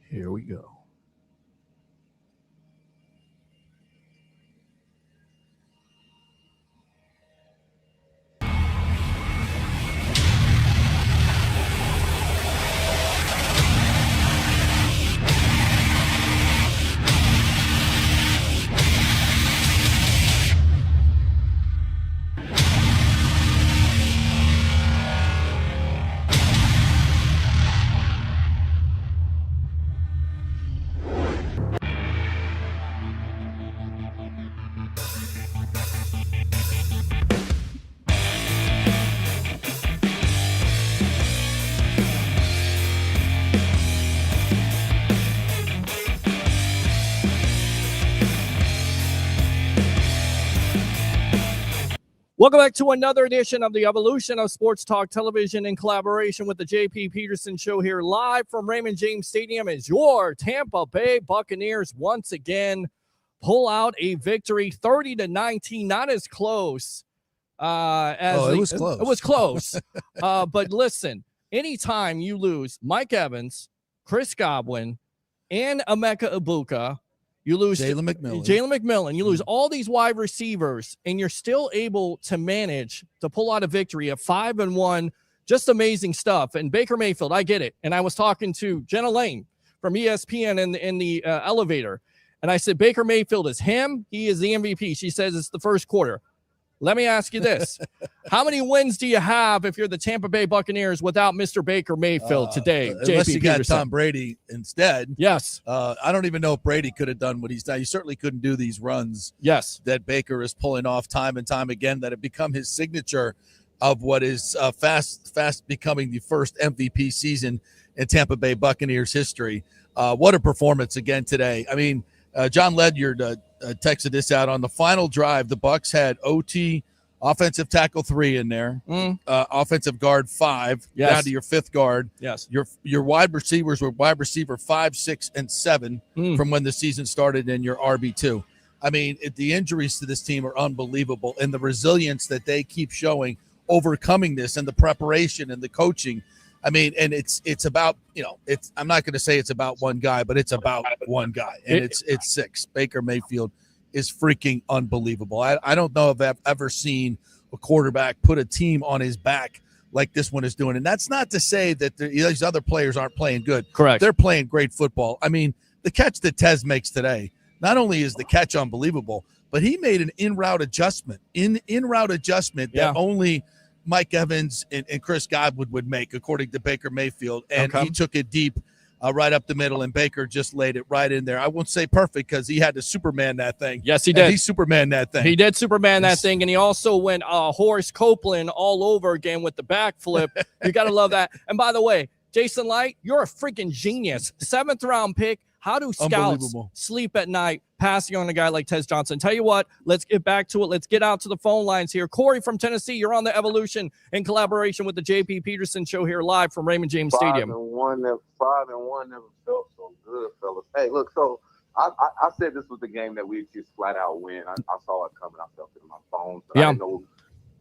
Here we go. Welcome back to another edition of the Evolution of Sports Talk Television in collaboration with the JP Peterson Show here live from Raymond James Stadium as your Tampa Bay Buccaneers once again pull out a victory 30-19, not as close as it was close. It was close. But listen, anytime you lose Mike Evans, Chris Godwin, and Emeka Egbuka, you lose Jalen McMillan. You lose all these wide receivers, and you're still able to manage to pull out a victory of 5-1. Just amazing stuff. And Baker Mayfield, I get it. And I was talking to Jenna Lane from ESPN in the elevator, and I said, Baker Mayfield is him. He is the MVP. She says it's the first quarter. Let me ask you this. How many wins do you have if you're the Tampa Bay Buccaneers without Mr. Baker Mayfield today? Unless you got Tom Brady instead. Yes. I don't even know if Brady could have done what he's done. He certainly couldn't do these runs that Baker is pulling off time and time again that have become his signature of what is fast becoming the first MVP season in Tampa Bay Buccaneers history. What a performance again today. I mean, John Ledyard texted this out on the final drive. The Bucs had OT, offensive tackle 3 in there, offensive guard 5, down to your 5th guard. Yes, your wide receivers were wide receiver 5, 6, and 7 from when the season started, and your RB2. I mean, the injuries to this team are unbelievable, and the resilience that they keep showing, overcoming this, and the preparation and the coaching. I mean, and it's about, I'm not going to say it's about one guy, but it's about one guy, and it's six. Baker Mayfield is freaking unbelievable. I don't know if I've ever seen a quarterback put a team on his back like this one is doing. And that's not to say that these other players aren't playing good. Correct. They're playing great football. I mean, the catch that Tez makes today, not only is the catch unbelievable, but he made an in-route adjustment, that only Mike Evans and Chris Godwin would make, according to Baker Mayfield. And he took it deep right up the middle, and Baker just laid it right in there. I won't say perfect because he had to Superman that thing. Yes, he did. He Superman that thing. He did Superman that thing, and he also went Horace Copeland all over again with the backflip. You got to love that. And by the way, Jason Light, you're a freaking genius. 7th-round pick. How do scouts sleep at night passing on a guy like Tez Johnson? Tell you what, let's get back to it. Let's get out to the phone lines here. Corey from Tennessee, you're on the Evolution in collaboration with the J.P. Peterson Show here live from Raymond James Stadium. 5-1 never felt so good, fellas. Hey, look, so I said this was the game that we just flat out win. I saw it coming. I felt it in my bones.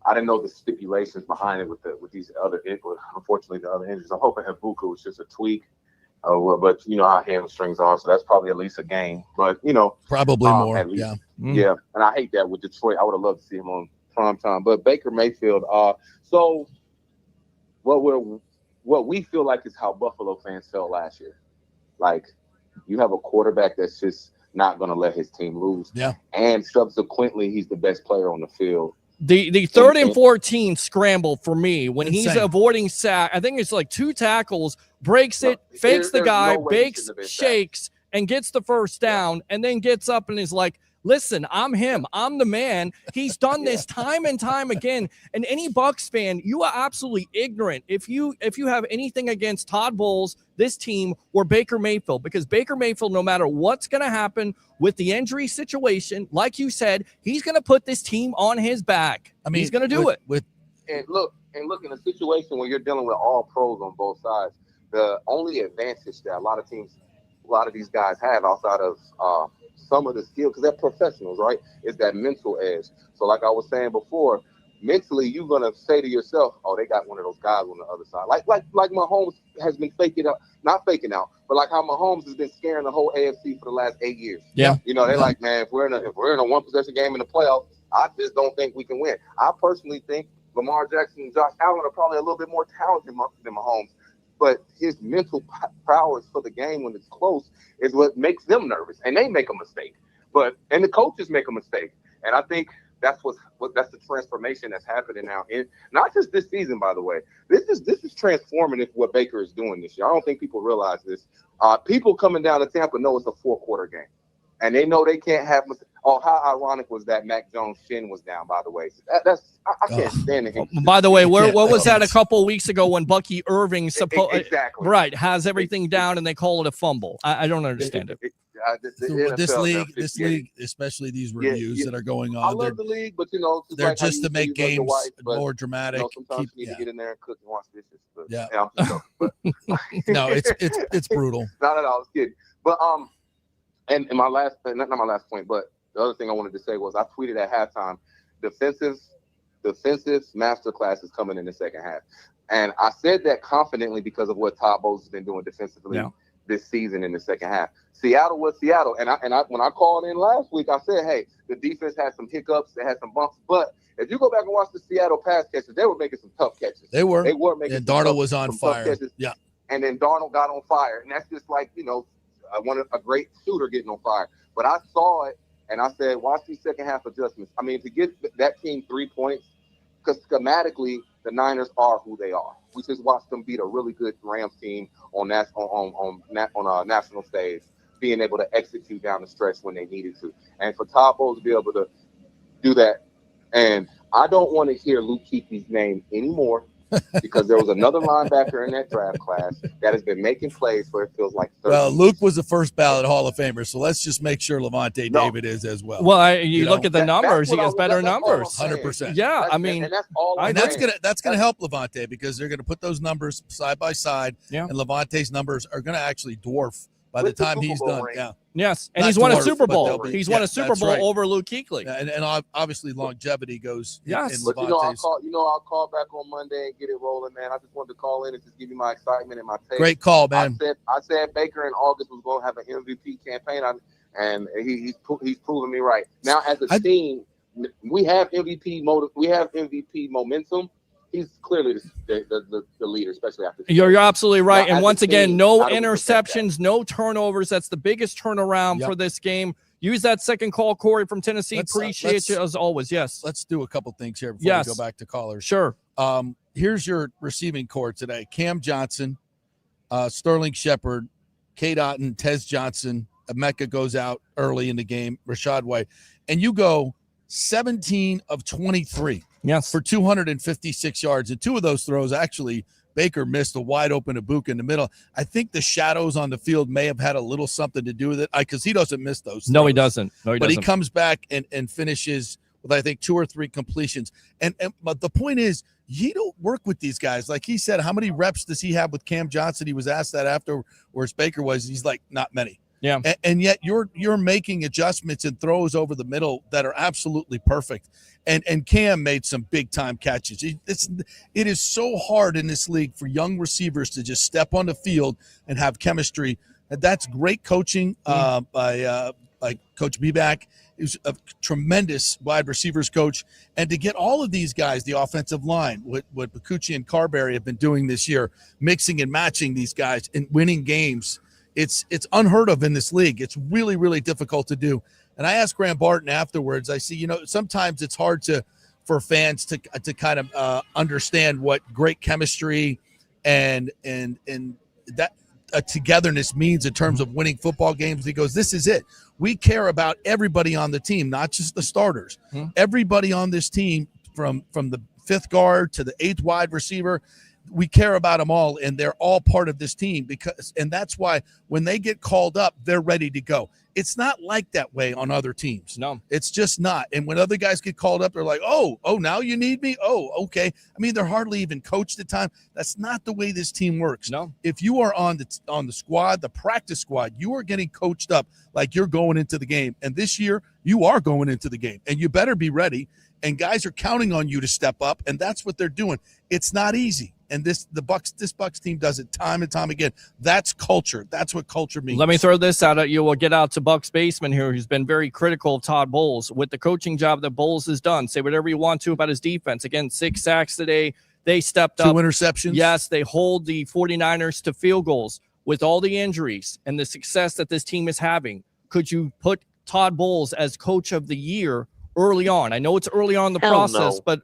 I didn't know the stipulations behind it with these other, unfortunately, the other injuries. I'm hoping Habuka was just a tweak. But you know how hamstrings are, so that's probably at least a game. But probably more. At least, yeah. And I hate that with Detroit. I would have loved to see him on prime time. But Baker Mayfield. So what we feel like is how Buffalo fans felt last year. Like, you have a quarterback that's just not going to let his team lose. Yeah. And subsequently, he's the best player on the field. The 3rd and 14 scramble for me when he's avoiding sack. I think it's like 2 tackles, breaks it, fakes the guy, bakes, shakes, and gets the first down, and then gets up and is like, listen, I'm him. I'm the man. He's done this time and time again. And any Bucs fan, you are absolutely ignorant if you have anything against Todd Bowles, this team, or Baker Mayfield, because Baker Mayfield, no matter what's going to happen with the injury situation, like you said, he's going to put this team on his back. I mean, he's going to do it. And look, in a situation where you're dealing with all pros on both sides, the only advantage that a lot of these guys have outside of some of the skill, because they're professionals, right, is that mental edge. So like I was saying before, mentally you're going to say to yourself, oh, they got one of those guys on the other side. Like Mahomes has been not faking out, but like how Mahomes has been scaring the whole AFC for the last 8 years. Yeah. They're like, man, if we're in a one-possession game in the playoffs, I just don't think we can win. I personally think Lamar Jackson and Josh Allen are probably a little bit more talented than Mahomes. But his mental prowess for the game when it's close is what makes them nervous, and they make a mistake. And the coaches make a mistake, and I think that's that's the transformation that's happening now. And not just this season, by the way. This is transformative what Baker is doing this year. I don't think people realize this. People coming down to Tampa know it's a 4-quarter game, and they know they can't have. Oh, how ironic was that Mac Jones' shin was down, by the way. I can't stand it. By the way, what was that a couple of weeks ago when Bucky Irving has everything down and they call it a fumble? I don't understand it. This league, especially these reviews that are going on. I love the league, but they're like just to make games more dramatic. Sometimes you need to get in there and cook and wash dishes. No, it's brutal. Not at all. It's kidding. But and my last, not my last point, but the other thing I wanted to say was I tweeted at halftime, defensive masterclass is coming in the second half. And I said that confidently because of what Todd Bowles has been doing defensively this season in the second half. Seattle was Seattle. And I when I called in last week, I said, hey, the defense had some hiccups, they had some bumps. But if you go back and watch the Seattle pass catches, they were making some tough catches. They were making and Darnold was on fire. Yeah. And then Darnold got on fire. And that's just like, I wanted a great shooter getting on fire. But I saw it, and I said, watch these second half adjustments. I mean, to get that team 3 points, because schematically, the Niners are who they are. We just watched them beat a really good Rams team on a national stage, being able to execute down the stretch when they needed to. And for Todd Bowles to be able to do that, and I don't want to hear Luke Kuechly's name anymore, because there was another linebacker in that draft class that has been making plays where it feels like 30 Well, Luke was the first ballot Hall of Famer, so let's just make sure Levante David is as well. Well, you look at the numbers; he has better numbers. 100%. Yeah, I mean, and that's all. That's gonna help Levante because they're gonna put those numbers side by side, and Levante's numbers are gonna actually dwarf by the time he's done. Ring. Yeah. Yes, and Not he's won a dwarf, Super but Bowl. they'll be- He's yeah, won a Super that's Bowl right. over Luke Kuechly. And obviously longevity goes Yes. in But Levante's. I'll call back on Monday and get it rolling, man. I just wanted to call in and just give you my excitement and my take. Great call, man. I said Baker in August was going to have an MVP campaign, and he's proven me right. Now, as a team, we have MVP momentum. He's clearly the leader, especially after. You're absolutely right. Now, And once again, no how do we protect interceptions, no turnovers. That's the biggest turnaround for this game. Use that second call, Corey from Tennessee. Appreciate you as always. Yes. Let's do a couple things here before we go back to callers. Sure. Here's your receiving core today: Cam Johnson, Sterling Shepard, Kate Otten, Tez Johnson. Emeka goes out early in the game. Rashad White, and you go 17 of 23. Yes. For 256 yards. And two of those throws, actually, Baker missed a wide open Ibuka in the middle. I think the shadows on the field may have had a little something to do with it because he doesn't miss those throws. No, he doesn't. He comes back and finishes with, I think, 2 or 3 completions. But the point is, you don't work with these guys. Like he said, how many reps does he have with Cam Johnson? He was asked that after, whereas Baker was. He's like, not many. Yeah. And yet you're making adjustments and throws over the middle that are absolutely perfect. And Cam made some big time catches. It is so hard in this league for young receivers to just step on the field and have chemistry. And that's great coaching by Coach Beback. He's a tremendous wide receivers coach. And to get all of these guys, the offensive line, what Bakucci and Carberry have been doing this year, mixing and matching these guys and winning games, it's unheard of in this league. It's really, really difficult to do. And I asked Graham Barton afterwards, I see, sometimes it's hard for fans to kind of understand what great chemistry and that togetherness means in terms of winning football games. He goes, this is it. We care about everybody on the team, not just the starters. Everybody on this team, from the 5th guard to the 8th wide receiver, we care about them all, and they're all part of this team and that's why when they get called up, they're ready to go. It's not like that way on other teams. No, it's just not. And when other guys get called up, they're like, oh, now you need me. Oh, okay. I mean, they're hardly even coached at time. That's not the way this team works. No, if you are on the squad, the practice squad, you are getting coached up like you're going into the game. And this year you are going into the game, and you better be ready. And guys are counting on you to step up, and that's what they're doing. It's not easy. And this Bucs team does it time and time again. That's culture. That's what culture means. Let me throw this out at you. We'll get out to Bucs Basement here, who's been very critical of Todd Bowles with the coaching job that Bowles has done. Say whatever you want to about his defense. Again, 6 sacks today. They stepped up. 2 interceptions. Yes, they hold the 49ers to field goals. With all the injuries and the success that this team is having, could you put Todd Bowles as coach of the year early on? I know it's early on in the process, but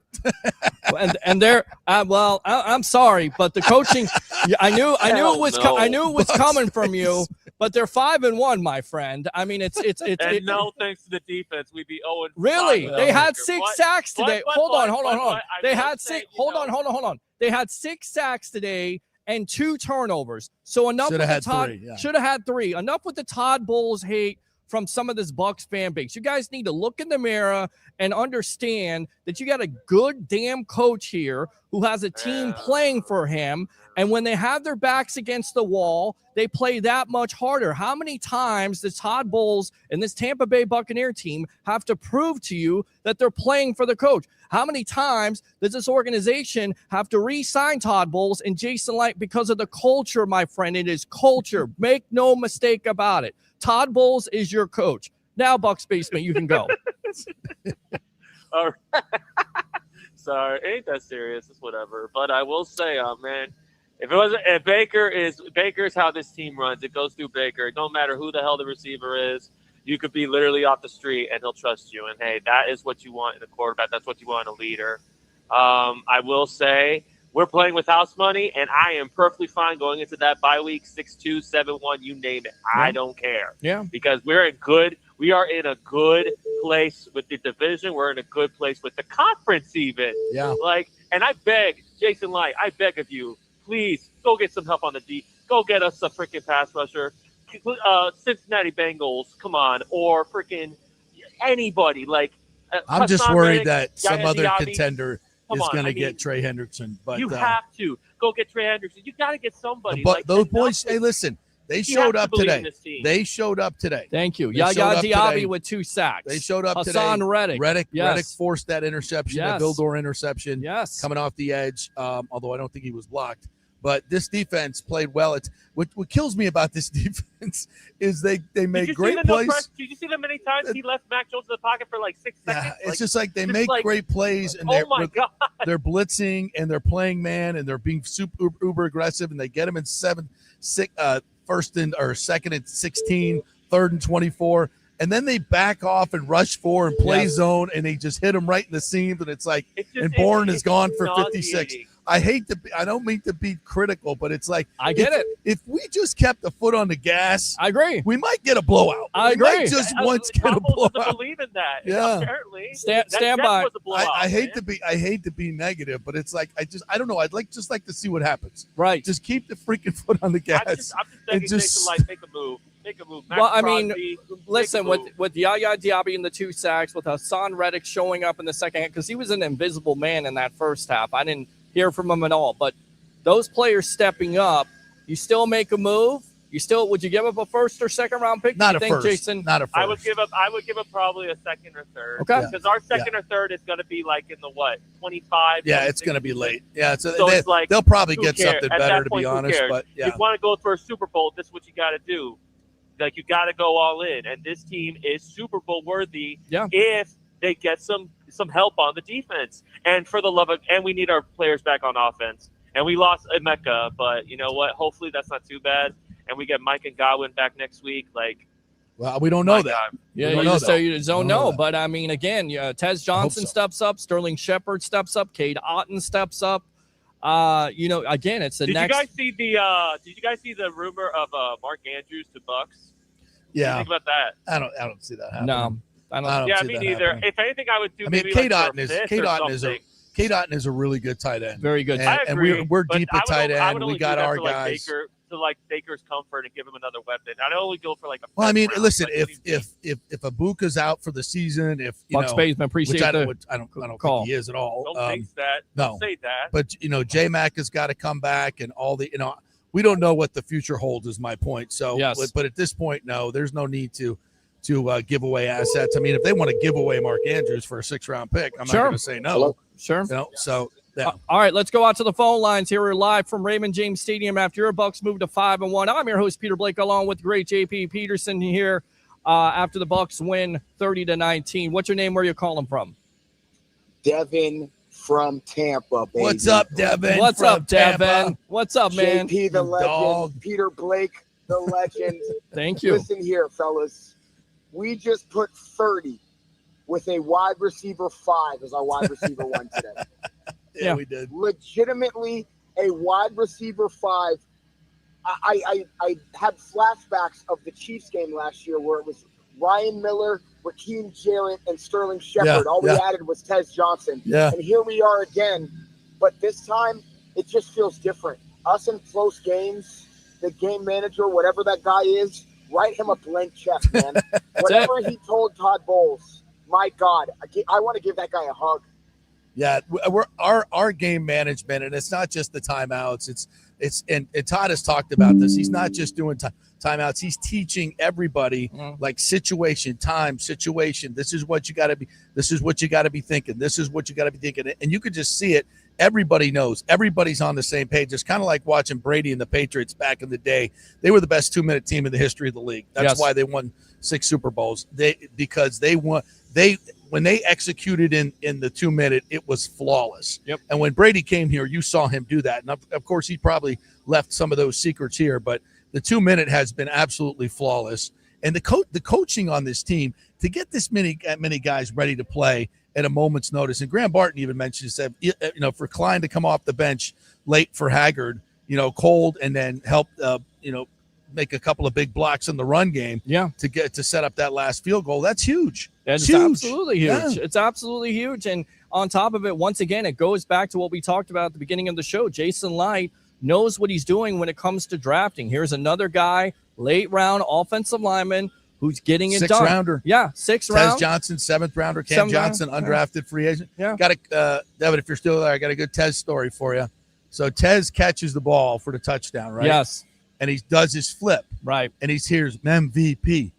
and there, I'm sorry, but the coaching, I knew it was coming from you, but they're 5-1, my friend. I mean, it's no thanks to the defense, we'd be 0-5. Really? They had 6 sacks today. Hold on. They had 6. Hold on. They had 6 sacks today and 2 turnovers. So enough with the Todd. Should have had 3. Enough with the Todd Bowles hate from some of this Bucs fan base. You guys need to look in the mirror and understand that you got a good damn coach here who has a team playing for him. And when they have their backs against the wall, they play that much harder. How many times does Todd Bowles and this Tampa Bay Buccaneer team have to prove to you that they're playing for the coach? How many times does this organization have to re-sign Todd Bowles and Jason Light because of the culture, my friend? It is culture. Make no mistake about it. Todd Bowles is your coach. Now, Bucs Basement, you can go. All right. Sorry, ain't that serious. It's whatever. But I will say, man, if Baker's how this team runs, it goes through Baker. It don't matter who the hell the receiver is. You could be literally off the street and he'll trust you. And hey, that is what you want in a quarterback. That's what you want in a leader. I will say, we're playing with house money, and I am perfectly fine going into that bye week 6-2, 7-1, you name it. I don't care. Yeah. Because we are in a good place with the division. We're in a good place with the conference even. Yeah. And I beg, Jason Light, I beg of you, please go get some help on the D. Go get us a freaking pass rusher. Cincinnati Bengals, come on, or freaking anybody. I'm just worried that some other contender is going to get Trey Hendrickson. But you have to go get Trey Hendrickson. You got to get somebody. But those boys, hey, listen, They showed up today. They showed up today. Thank you. Yaya Diaby with 2 sacks. They showed up today. Hassan Reddick. Reddick forced that interception, that Vildor interception. Yes. Coming off the edge, although I don't think he was blocked. But this defense played well. It's what kills me about this defense is they made great plays. Did you see the many times he left Mac Jones in the pocket for like 6 seconds? Yeah, it's just like they make great plays, and they're blitzing and they're playing man and they're being super uber aggressive, and they get them in 2nd and 16, 3rd and 24. And then they back off and rush 4 and play zone, and they just hit them right in the seams. And it's like, and Bourne is gone for 56. I don't mean to be critical, but it's like, I get it. If we just kept the foot on the gas, I agree. We might get a blowout. I agree. We might just once get a blowout. Believe in that. Yeah. Apparently. Stand by. I hate to be negative, but it's like, I don't know. I'd like to see what happens. Right. Just keep the freaking foot on the gas. I'm just begging Jason Light, make a move. Well, I mean, listen, with Yaya Diaby in the 2 sacks, with Hassan Reddick showing up in the second half, because he was an invisible man in that first half. I didn't hear from him at all. But those players stepping up, you still make a move. Would you give up a 1st or 2nd round pick? Not a first, Jason. Not a first. I would give up probably a 2nd or 3rd. Okay. Because our 2nd or 3rd is going to be like in the 25. Yeah, it's going to be late. Yeah, so it's like, they'll probably get something better, to be honest. But you want to go for a Super Bowl, this is what you got to do. Like, you got to go all in, and this team is Super Bowl worthy if they get some help on the defense. And for the love of, and we need our players back on offense. And we lost Emeka, but you know what? Hopefully that's not too bad. And we get Mike and Godwin back next week. Like, well, we don't know that. God. Yeah, you don't know. But I mean, again, Tez Johnson steps up, Sterling Shepard steps up, Cade Otton steps up. Again, it's the next. Did you guys see the rumor of Mark Andrews to Bucs? Yeah. What do you think about that? I don't see that happening. No, I don't. Yeah, me neither. Happening. If anything, I would do. I mean, Cade Otton is a really good tight end. Very good. And we're deep at tight end. We got our guys. Baker's comfort and give him another weapon. I'd only go for like a. Well, I mean, listen, if Ibuka's out for the season, Bucs Baseman appreciate I don't think he is at all. Don't think that. Don't say that. But J-Mac has got to come back, and all the we don't know what the future holds. Is my point. So, but at this point, no, there's no need to give away assets. I mean, if they want to give away Mark Andrews for a 6th-round pick, I'm not going to say no. Hello? Sure. So. Yeah. All right, let's go out to the phone lines here. We're live from Raymond James Stadium after your Bucs move to 5-1. I'm your host, Peter Blake, along with the great JP Peterson here after the Bucs win 30-19. What's your name? Where are you calling from? Devin from Tampa, baby. What's up, Devin? What's up, Devin? What's up, man? JP, the legend. Dog. Peter Blake, the legend. Thank you. Listen here, fellas. We just put 30 with a wide receiver 5 as our wide receiver 1 today. Yeah, we did. Legitimately a wide receiver 5. I had flashbacks of the Chiefs game last year where it was Ryan Miller, Raheem Jarrett, and Sterling Shepard. All we added was Tez Johnson. Yeah. And here we are again. But this time, it just feels different. Us in close games, the game manager, whatever that guy is, write him a blank check, man. Whatever he told Todd Bowles, my God, I want to give that guy a hug. Yeah, our game management, and it's not just the timeouts. And Todd has talked about this. He's not just doing timeouts. He's teaching everybody like situation. This is what you got to be. This is what you got to be thinking. This is what you got to be thinking. And you could just see it. Everybody knows. Everybody's on the same page. It's kind of like watching Brady and the Patriots back in the day. They were the best 2-minute team in the history of the league. That's why they won 6 Super Bowls. When they executed in the 2-minute, it was flawless. Yep. And when Brady came here, you saw him do that. And of course, he probably left some of those secrets here, but the 2-minute has been absolutely flawless. And the coaching on this team to get this many guys ready to play at a moment's notice. And Graham Barton even mentioned, said, for Klein to come off the bench late for Haggard, cold, and then help, make a couple of big blocks in the run game to set up that last field goal. That's huge. It's absolutely huge. Yeah. It's absolutely huge. And on top of it, once again, it goes back to what we talked about at the beginning of the show. Jason Light knows what he's doing when it comes to drafting. Here's another guy, late round offensive lineman who's getting it done. 6th-rounder. Yeah, 6th round. Tez Johnson, 7th-rounder. Cam Johnson, undrafted free agent. Yeah. Devin, if you're still there, I got a good Tez story for you. So Tez catches the ball for the touchdown, right? Yes. and he does his flip. Right. And he hears MVP.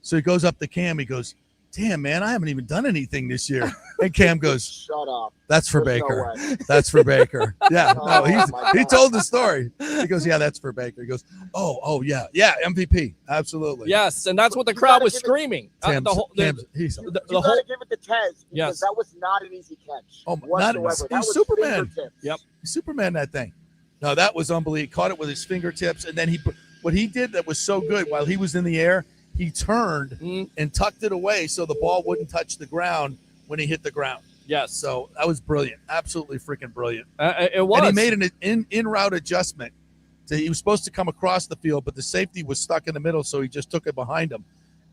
So he goes up to Cam. He goes, damn, man, I haven't even done anything this year. And Cam goes, shut up. That's for There's Baker. No That's for Baker. Yeah, no, Oh, he told the story. He goes, yeah, that's for Baker. He goes, oh, yeah, MVP, absolutely. Yes, and that's what the crowd was screaming. He's the whole, you got to give it to Tez because that was not an easy catch. Oh, whatsoever. He's Superman. Yep, Superman. That thing. No, that was unbelievable. He caught it with his fingertips, and then what he did that was so good. While he was in the air, he turned and tucked it away so the ball wouldn't touch the ground when he hit the ground. Yes. So that was brilliant. Absolutely freaking brilliant. It was. And he made an in-route adjustment. So he was supposed to come across the field, but the safety was stuck in the middle, so he just took it behind him.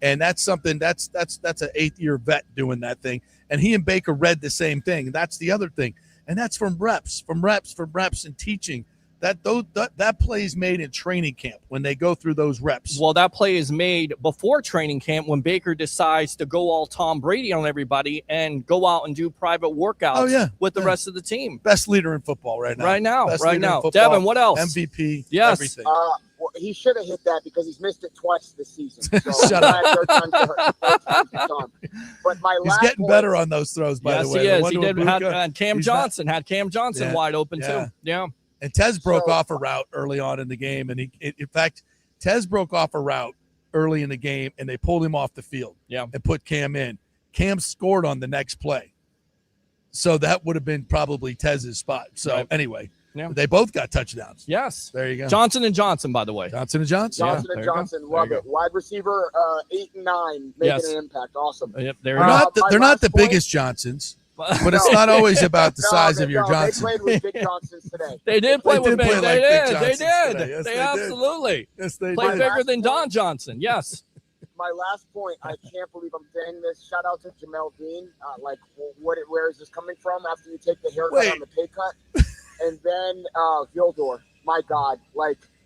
And that's something that's an 8th-year vet doing that thing. And he and Baker read the same thing. And that's the other thing. And that's from reps and teaching. That play is made in training camp when they go through those reps. Well, that play is made before training camp when Baker decides to go all Tom Brady on everybody and go out and do private workouts with the rest of the team. Best leader in football right now. Devin, what else? MVP, yes. everything. Well, he should have hit that because he's missed it twice this season. So Shut up. But my he's getting better on those throws, by the way. Yes, he is. He did. Had Cam Johnson wide open, too. Yeah. And Tez broke off a route early on in the game. And in fact, Tez broke off a route early in the game, and they pulled him off the field and put Cam in. Cam scored on the next play. So that would have been probably Tez's spot. So anyway, they both got touchdowns. Yes. There you go. Johnson and Johnson, by the way. Johnson and Johnson. Johnson, love it. Wide receiver 8 and 9, making an impact. Awesome. Yep, they're not the biggest Johnsons. But it's not always about the size of your Johnson. They played with big Johnsons today. They did play with big. They did. Yes, they absolutely. Yes, they played did. bigger than Don Johnson. Yes. My last point, I can't believe I'm saying this. Shout out to Jamel Dean. Where is this coming from after you take the haircut on the pay cut? And then Vildor. My God.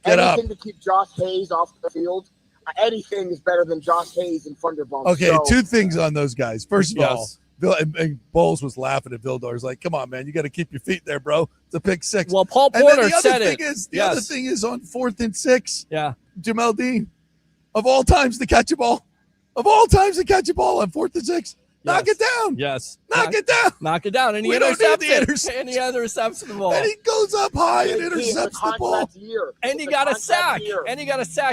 Anything to keep Josh Hayes off the field. Anything is better than Josh Hayes and Thunderbomb. Okay, two things on those guys. First of all, and Bowles was laughing at Vildor. He's like, come on, man, you got to keep your feet there, bro. It's a pick 6. Well, Paul Porter said it. The other thing is on 4th and 6. Yeah. Jamel Dean, of all times to catch a ball on 4th and 6. Knock it down. Yes. Knock it down. Knock it down. And he intercepts the ball. And he goes up high and intercepts the ball. And he got a sack.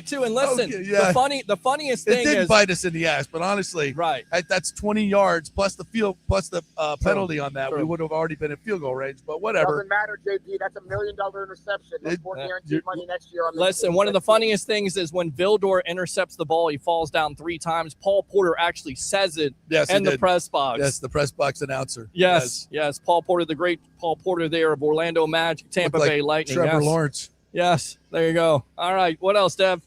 Too. And listen, the funniest thing is it did bite us in the ass, but honestly, that's 20 yards plus the penalty on that. We would have already been in field goal range, but whatever. Doesn't matter, JP. That's $1 million interception. That's more guaranteed money next year. Listen, one of the funniest things is when Vildor intercepts the ball, he falls down 3 times. Paul Porter actually says it. Yes, and the press box. Yes, the press box announcer. Yes. Paul Porter, the great Paul Porter there of Orlando Magic, Tampa Bay Lightning. Trevor Lawrence. Yes, there you go. All right, what else, Dev?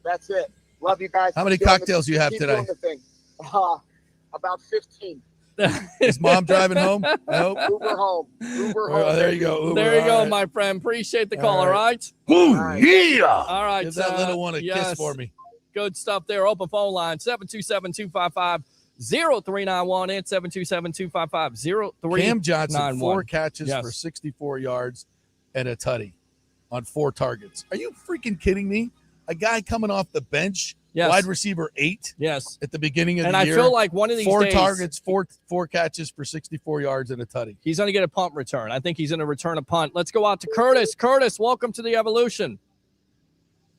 That's it. Love you guys. How many cocktails you have today? About 15. Is mom driving home? Nope. Uber home. There you go. Uber. There you go, my friend. Appreciate the call, all right? Oh, yeah. All right. Give that little one a kiss for me. Good stuff there. Open phone line, 727-255-0391 and 727-255-0391. Cam Johnson, 4 catches for 64 yards and a tutty on 4 targets. Are you freaking kidding me? A guy coming off the bench, wide receiver 8 at the beginning of the year. And I feel like one of these 4 targets, 4 catches for 64 yards and a tutty. He's going to get a punt return. I think he's going to return a punt. Let's go out to Curtis. Curtis, welcome to the Evolution.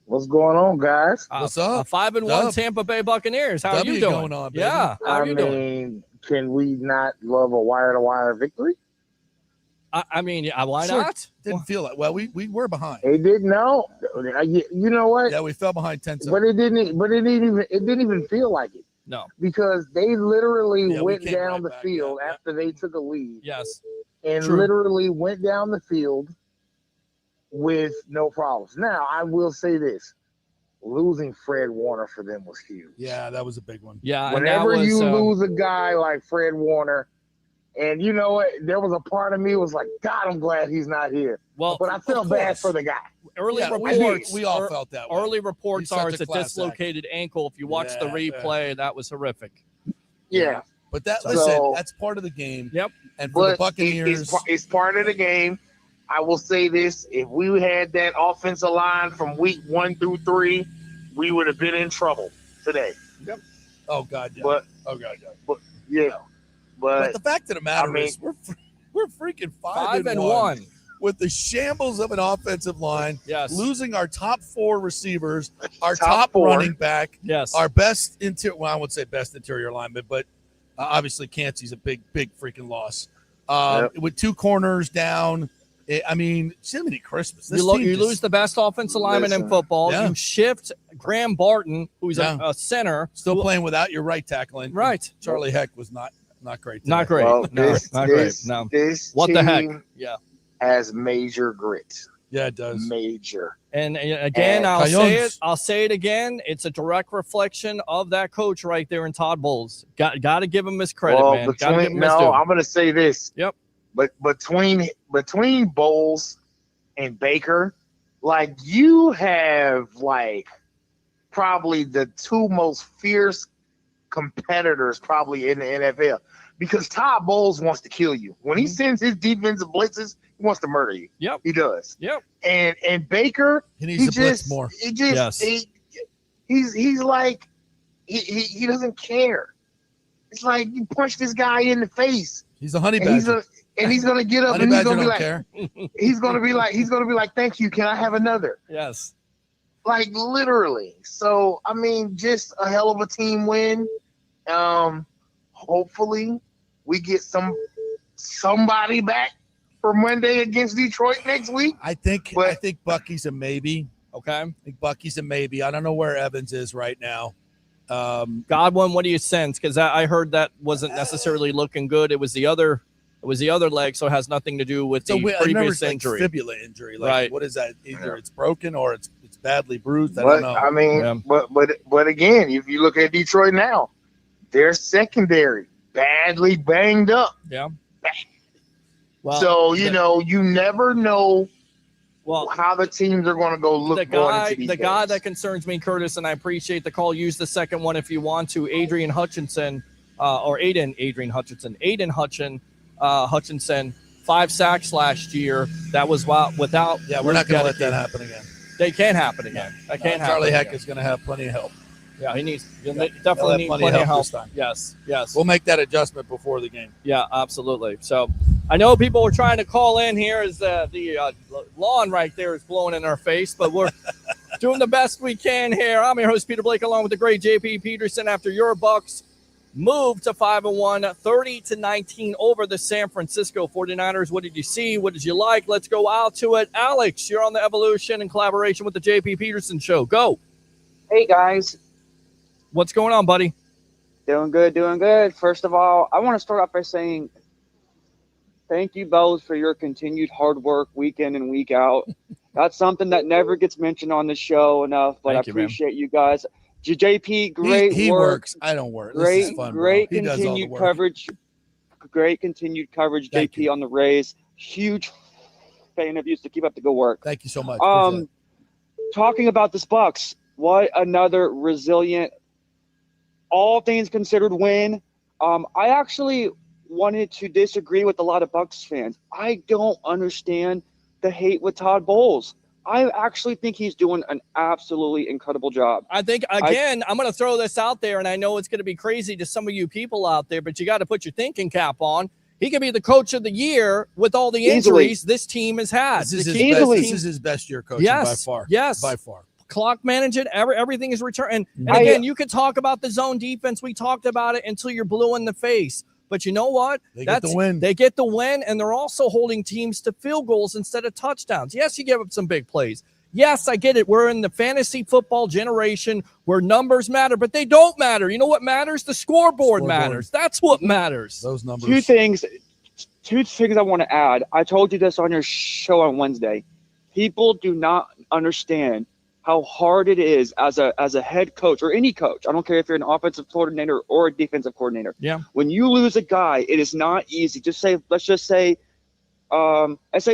What's going on, guys? What's up? 5-1 Tampa Bay Buccaneers. How are you doing? Going on, baby. Yeah. How are you doing? Can we not love a wire-to-wire victory? Why not? Didn't feel like. Well, we were behind. They didn't know. You know what? Yeah, we fell behind 10-7. But it didn't even feel like it. No. Because they literally went down the field after they took a lead. Yes. And literally went down the field with no problems. Now, I will say this. Losing Fred Warner for them was huge. Yeah, that was a big one. Yeah. Whenever you lose a guy like Fred Warner, and you know what? There was a part of me was like, God, I'm glad he's not here. Well, but I felt bad for the guy. Early reports. We all felt that way. Early reports are it's a dislocated ankle. If you watch the replay, that was horrific. Yeah. But that's part of the game. Yep. And for the Buccaneers, it's part of the game. I will say this: if we had that offensive line from week 1 through 3, we would have been in trouble today. Yep. Oh God, yeah. But yeah. But the fact of the matter is, we're freaking 5-1 with the shambles of an offensive line. Yes. Losing our top 4 receivers, our top running back. Yes. Our best interior. Well, I wouldn't say best interior lineman, but obviously Cansey's a big freaking loss. With 2 corners down. I mean, Jiminy Christmas. You lose the best offensive lineman in football. Yeah. You shift Graham Barton, who's a center. Still playing without your right tackling. Right. Charlie Heck was not great today. Not great. Well, not great. No. What the heck? Yeah. Has major grit. Yeah, it does. Major. And again, I'll say it again. It's a direct reflection of that coach right there in Todd Bowles. Got to give him his credit, man. I'm going to say this. Yep. But between Bowles and Baker, like, you have like probably the 2 most fierce competitors probably in the NFL, because Todd Bowles wants to kill you. When he sends his defensive blitzes, he wants to murder you. Yep. He does. Yep. And Baker, he needs to blitz more. He's like he doesn't care. It's like you punch this guy in the face. He's a honey badger. And he's gonna get up and he's gonna be like, he's gonna be like, thank you. Can I have another? Yes. Like, literally. So I mean, just a hell of a team win. Hopefully we get somebody back for Monday against Detroit next week. I think Bucky's a maybe. Okay. I think Bucky's a maybe. I don't know where Evans is right now. Godwin, what do you sense? Because I heard that wasn't necessarily looking good. It was the other leg, so it has nothing to do with the previous injury. Fibula injury. Like, right. What is that? Either it's broken or it's badly bruised. I don't know. I mean, but again, if you look at Detroit now, their secondary badly banged up. Yeah. Well, so you never know how the teams are going to go look. The guy that concerns me, Curtis, and I appreciate the call. Use the second one if you want to. Aiden Hutchinson, 5 sacks last year. That was without. Yeah, we're not going to let that happen again. They can't happen again. That can't happen. Charlie Heck is going to have plenty of help. Yeah, he definitely needs plenty of help this time. Yes. We'll make that adjustment before the game. Yeah, absolutely. So I know people were trying to call in here as the lawn right there is blowing in our face, but we're doing the best we can here. I'm your host, Peter Blake, along with the great JP Peterson. After your Bucs moved to 5-1, 30-19 over the San Francisco 49ers. What did you see? What did you like? Let's go out to it. Alex, you're on the Evolution in collaboration with the JP Peterson Show. Go. Hey, guys. What's going on, buddy? Doing good. First of all, I want to start off by saying thank you both for your continued hard work week in and week out. That's something that never gets mentioned on the show enough, but I appreciate you guys. JP, great he work. Works. I don't work. This is fun, great continued coverage. Great continued coverage, JP, on the Rays. Huge fan of you, so keep up the good work. Thank you so much. Talking about this Bucs, what another resilient, all things considered, win. I actually wanted to disagree with a lot of Bucs fans. I don't understand the hate with Todd Bowles. I actually think he's doing an absolutely incredible job. I think, again, I'm going to throw this out there, and I know it's going to be crazy to some of you people out there, but you got to put your thinking cap on. He could be the coach of the year with all the injuries this team has had. This is his best year coaching by far. Yes. By far. Clock managing, everything is returned. And again, you can talk about the zone defense. We talked about it until you're blue in the face. But you know what? They get the win. They get the win, and they're also holding teams to field goals instead of touchdowns. Yes, you give up some big plays. Yes, I get it. We're in the fantasy football generation where numbers matter, but they don't matter. You know what matters? The scoreboard matters. That's what matters. Those numbers. Two things I want to add. I told you this on your show on Wednesday. People do not understand how hard it is as a head coach or any coach. I don't care if you're an offensive coordinator or a defensive coordinator. Yeah. When you lose a guy, it is not easy. Let's say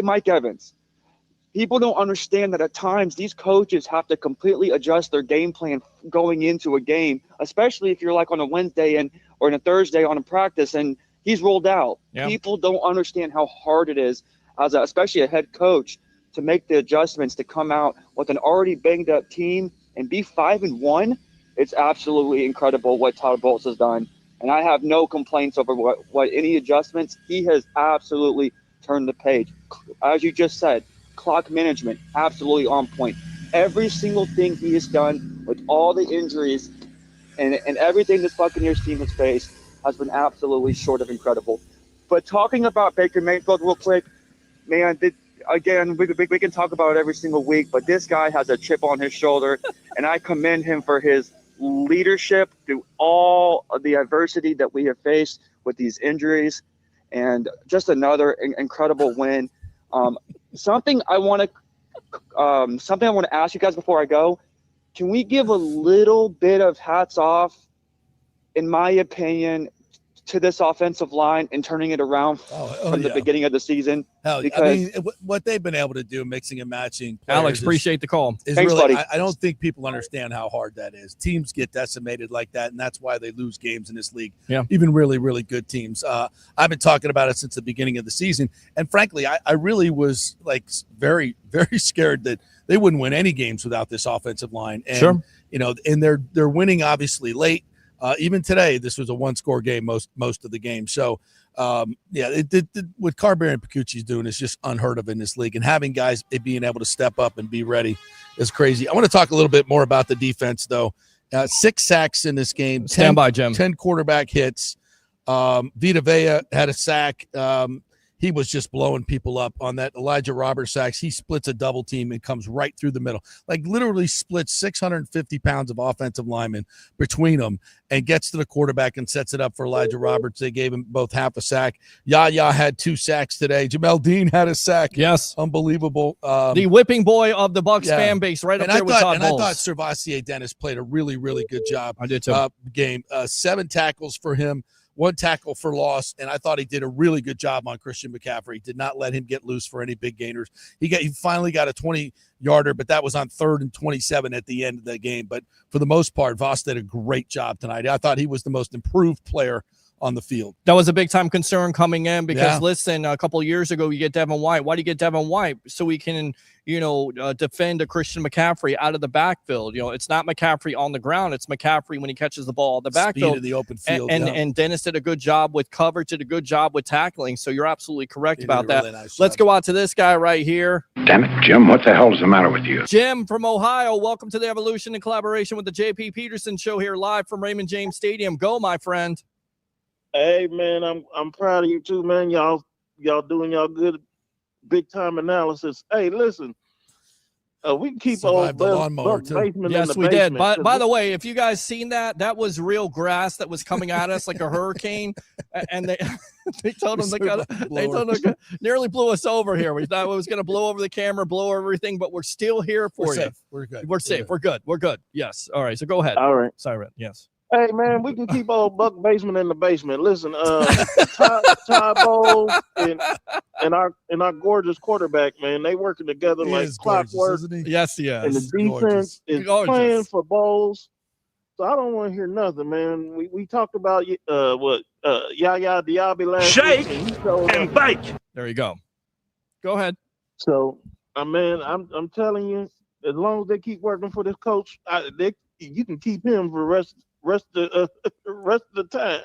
Mike Evans. People don't understand that at times these coaches have to completely adjust their game plan going into a game, especially if you're like on a Wednesday or on a Thursday on a practice and he's rolled out. Yeah. People don't understand how hard it is especially a head coach, to make the adjustments to come out with an already banged up team and be 5-1. It's absolutely incredible what Todd Bowles has done. And I have no complaints over what any adjustments. He has absolutely turned the page. As you just said, clock management, absolutely on point. Every single thing he has done with all the injuries and everything this Buccaneers team has faced has been absolutely short of incredible. But talking about Baker Mayfield real quick, man, again, we can talk about it every single week, but this guy has a chip on his shoulder, and I commend him for his leadership through all of the adversity that we have faced with these injuries, and just another incredible win. Something I want to ask you guys before I go. Can we give a little bit of hats off, in my opinion, to this offensive line and turning it around from the beginning of the season? Because what they've been able to do, mixing and matching. Alex, appreciate the call. Thanks, really, buddy. I don't think people understand how hard that is. Teams get decimated like that, and that's why they lose games in this league. Yeah. Even really, really good teams. I've been talking about it since the beginning of the season, and frankly, I really was like very, very scared that they wouldn't win any games without this offensive line. And, and they're winning obviously late. Even today, this was a one-score game most of the game. So, what Carberry and Pacucci's doing is just unheard of in this league. And having guys being able to step up and be ready is crazy. I want to talk a little bit more about the defense, though. 6 sacks in this game. Stand by, Jim. 10 quarterback hits. Vita Vea had a sack. He was just blowing people up on that Elijah Roberts sacks. He splits a double team and comes right through the middle, like literally splits 650 pounds of offensive linemen between them and gets to the quarterback and sets it up for Elijah Roberts. They gave him both half a sack. Yaya had 2 sacks today. Jamel Dean had a sack. Yes. Unbelievable. The whipping boy of the Bucs fan base right up there with Todd Bowles. I thought Servassier Dennis played a really, really good job. I did too. Game. 7 tackles for him. 1 tackle for loss, and I thought he did a really good job on Christian McCaffrey. Did not let him get loose for any big gainers. He finally got a 20-yarder, but that was on 3rd and 27 at the end of the game. But for the most part, Voss did a great job tonight. I thought he was the most improved player on the field. That was a big-time concern coming in because, listen, a couple of years ago, you get Devin White. Why do you get Devin White? So we can, defend a Christian McCaffrey out of the backfield. It's not McCaffrey on the ground. It's McCaffrey when he catches the ball on the backfield. Speed in the open field. And Dennis did a good job with coverage, did a good job with tackling. So you're absolutely correct about that. Really nice Let's go out to this guy right here. Damn it, Jim. What the hell is the matter with you? Jim from Ohio. Welcome to the Evolution in collaboration with the JP Peterson Show here live from Raymond James Stadium. Go, my friend. Hey man, I'm proud of you too, man. Y'all doing y'all good big time analysis. Hey, listen, we can keep old basement. Yes, we did. By the way, if you guys seen that was real grass that was coming at us like a hurricane, and they told them nearly blew us over here. We thought it was going to blow over the camera, blow everything, but we're still here for you. Safe. We're good. We're safe. We're good. We're good. Yes. All right. So go ahead. All right. Sorry. Yes. Hey man, we can keep old Buck basement in the basement. Listen, Todd Bowles and our gorgeous quarterback, man, they working together like clockwork. Yes, yes. And the defense is playing for Bowles. So I don't want to hear nothing, man. We talked about Yaya Diaby last week. Shake and bake. There you go. Go ahead. So, man, I'm telling you, as long as they keep working for this coach, you can keep him for rest of the time.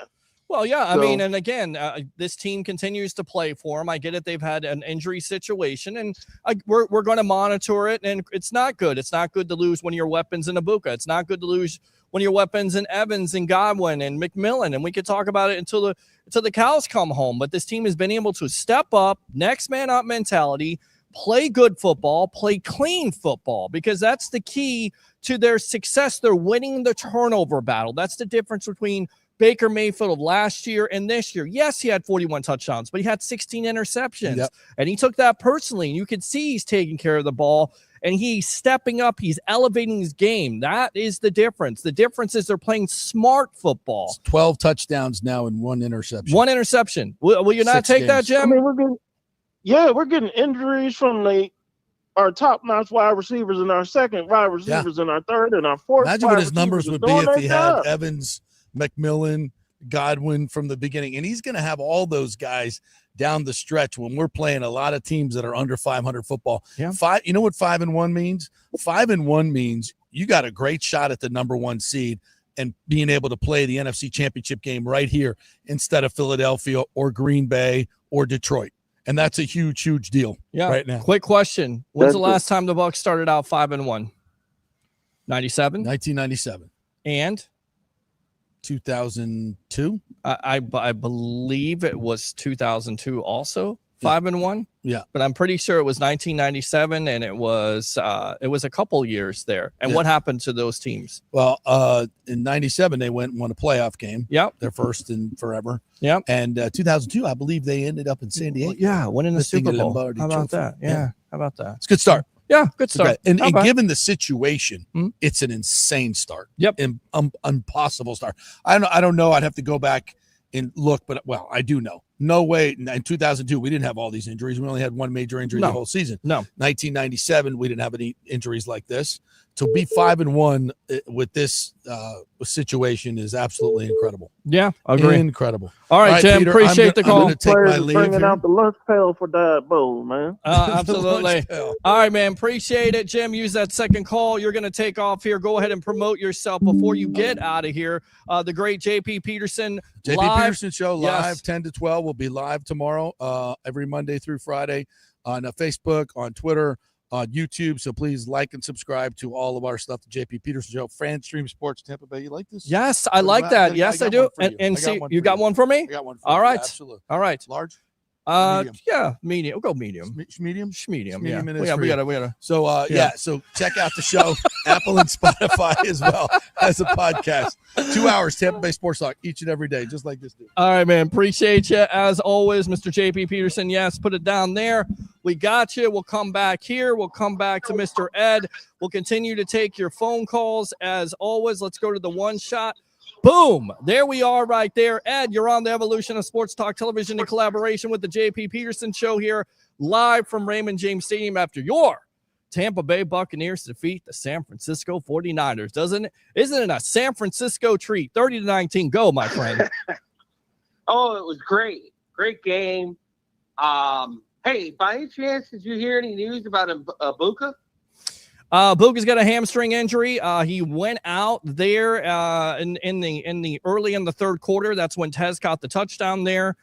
Well, yeah, I mean, and again, this team continues to play for them. I get it; they've had an injury situation, and we're going to monitor it. And it's not good. It's not good to lose one of your weapons in Ibuka. It's not good to lose one of your weapons in Evans and Godwin and McMillan. And we could talk about it until the cows come home. But this team has been able to step up, next man up mentality, play good football, play clean football, because that's the key to their success. They're winning the turnover battle. That's the difference between Baker Mayfield of last year and this year. Yes, he had 41 touchdowns, but he had 16 interceptions, and he took that personally. And you can see he's taking care of the ball, and he's stepping up. He's elevating his game. That is the difference. The difference is they're playing smart football. It's 12 touchdowns now and 1 interception. 1 interception. Will you not take that, Jim? I mean, we're getting injuries from our top-notch wide receivers and our second wide receivers and our third and our fourth. Imagine what his numbers would be if he had Evans, McMillan, Godwin from the beginning. And he's going to have all those guys down the stretch when we're playing a lot of teams that are under 500 football. Yeah. You know what 5-1 means? 5-1 means you got a great shot at the number 1 seed and being able to play the NFC Championship game right here instead of Philadelphia or Green Bay or Detroit. And that's a huge, huge deal right now. Quick question. When's the last time the Bucs started out 5-1? 97? 1997. And 2002? I believe it was 2002 also, 5-1. Yeah. But I'm pretty sure it was 1997, and it was a couple years there. And what happened to those teams? Well, in 97, they went and won a playoff game. Yep. Their first in forever. Yep. And 2002, I believe they ended up in San Diego. Yeah, winning the Super Bowl. Lombardi How about Trophy. that? Yeah. How about that? It's a good start. Yeah, good start. Okay. And given the situation, Mhm. it's an insane start. Yep. Impossible start. I don't know. I'd have to go back and look, but I do know. No way. In 2002, we didn't have all these injuries. We only had one major injury the whole season. No. 1997, we didn't have any injuries like this. To be 5-1 with this situation is absolutely incredible. Yeah, agree. Incredible. All right, Jim. Peter, appreciate the call. I'm going to take my leave Bringing here. out the lunch pail for Diet Bowl, man. Absolutely. All right, man. Appreciate it, Jim. Use that second call. You're going to take off here. Go ahead and promote yourself before you get out of here. The great JP Peterson. JP Peterson Show live 10 to 12. We'll be live tomorrow, every Monday through Friday on Facebook, on Twitter, on YouTube. So please like and subscribe to all of our stuff. The JP Peterson Show, FanStream Sports Tampa Bay. You like this? Yes, I like that. Yes, I do. And see, you got one for me? I got one for all you. right. Yeah, absolutely. All right. Large? Medium. Yeah, medium. We'll go medium. Medium? Medium. Yeah. We gotta. So so check out the show, Apple and Spotify as well as a podcast. 2 hours Tampa Bay Sports Talk each and every day, just like this dude. All right, man. Appreciate you as always, Mr. JP Peterson. Yes, put it down there. We got you. We'll come back here. We'll come back to Mr. Ed. We'll continue to take your phone calls as always. Let's go to the one shot. Boom. There we are right there. Ed, you're on the Evolution of Sports Talk Television in collaboration with the JP Peterson Show here live from Raymond James Stadium after your Tampa Bay Buccaneers defeat the San Francisco 49ers. Isn't it a San Francisco treat? 30-19. Go, my friend. Oh, it was great. Great game. Hey, by any chance, did you hear any news about Ibuka? Buka's got a hamstring injury. He went out there in the early in the third quarter. That's when Tez caught the touchdown there.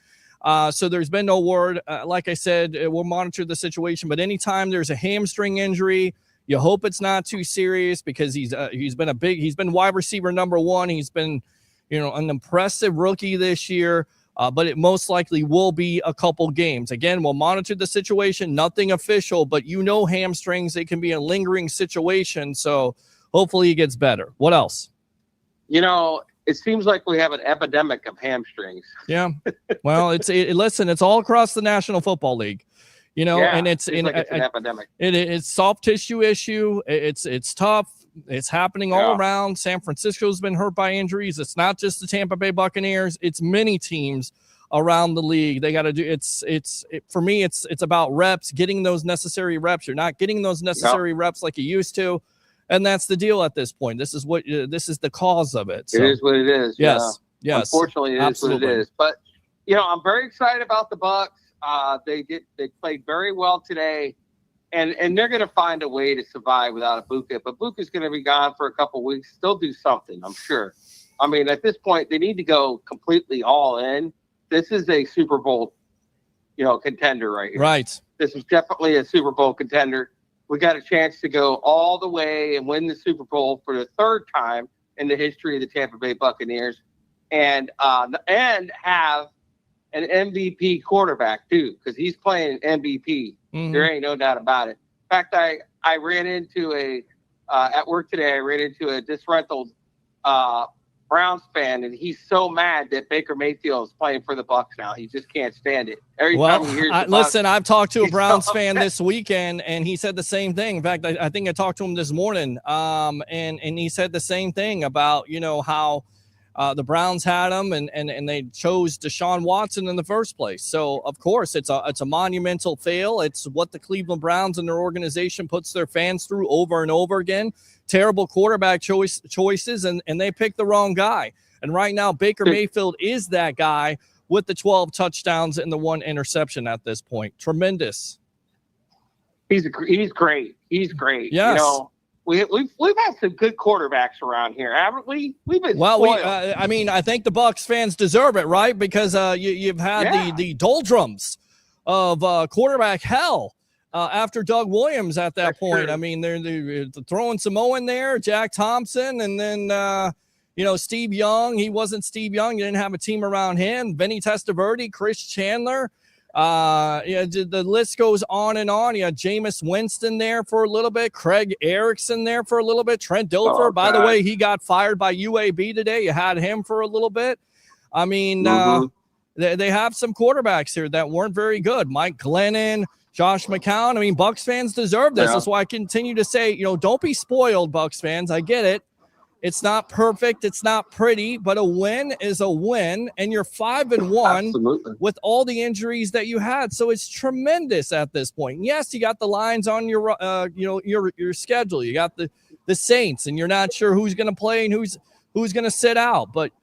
So there's been no word. Like I said, we'll monitor the situation. But anytime there's a hamstring injury, you hope it's not too serious because he's been wide receiver number one. He's been, an impressive rookie this year. But it most likely will be a couple games. Again, we'll monitor the situation. Nothing official, but hamstrings, they can be a lingering situation. So hopefully he gets better. What else? It seems like we have an epidemic of hamstrings. Yeah. Well, listen, it's all across the National Football League. And it's an epidemic. It's soft tissue issue. It's tough. It's happening all around. San Francisco's been hurt by injuries. It's not just the Tampa Bay Buccaneers. It's many teams around the league. They got to do for me, it's about reps, getting those necessary reps. You're not getting those necessary reps like you used to. And that's the deal at this point. This is the cause of it. So. It is what it is. Yes. Yeah. Yes. Unfortunately, it is what it is. But, I'm very excited about the Bucs. They played very well today. And they're going to find a way to survive without Ibuka. But Ibuka's going to be gone for a couple of weeks. They'll do something, I'm sure. I mean, at this point, they need to go completely all in. This is a Super Bowl, contender right here. Right. This is definitely a Super Bowl contender. We got a chance to go all the way and win the Super Bowl for the third time in the history of the Tampa Bay Buccaneers, and have an MVP quarterback too, because he's playing MVP. Mm-hmm. There ain't no doubt about it. In fact, I ran into at work today. I ran into a disgruntled Browns fan, and he's so mad that Baker Mayfield is playing for the Bucs now. He just can't stand it. Every time he hears listen, I've talked to a Browns fan this weekend, and he said the same thing. In fact, I think I talked to him this morning, and he said the same thing about how the Browns had him, and they chose Deshaun Watson in the first place. So of course it's a monumental fail. It's what the Cleveland Browns and their organization puts their fans through over and over again. Terrible quarterback choices, and they picked the wrong guy. And right now Baker Mayfield is that guy. with the 12 touchdowns and the 1 interception at this point. Tremendous. He's great. He's great. Yes. You know, we've had some good quarterbacks around here, haven't we? We've been well. spoiled. I think the Bucs fans deserve it, right? Because you've had the doldrums of quarterback hell after Doug Williams at that point. True. I mean, they're throwing Samoa in there, Jack Thompson, and then Steve Young. He wasn't Steve Young. You didn't have a team around him. Vinny Testaverde, Chris Chandler. The list goes on and on. You had Jameis Winston there for a little bit, Craig Erickson there for a little bit, Trent Dilfer. By the way, he got fired by UAB today. You had him for a little bit. I mean, they have some quarterbacks here that weren't very good. Mike Glennon, Josh McCown. I mean, Bucs fans deserve this. That's why I continue to say, don't be spoiled, Bucs fans. I get it. It's not perfect. It's not pretty, but a win is a win, and you're 5-1 Absolutely. with all the injuries that you had. So it's tremendous at this point. Yes, you got the Lions on your your schedule. You got the Saints, and you're not sure who's going to play and who's going to sit out. But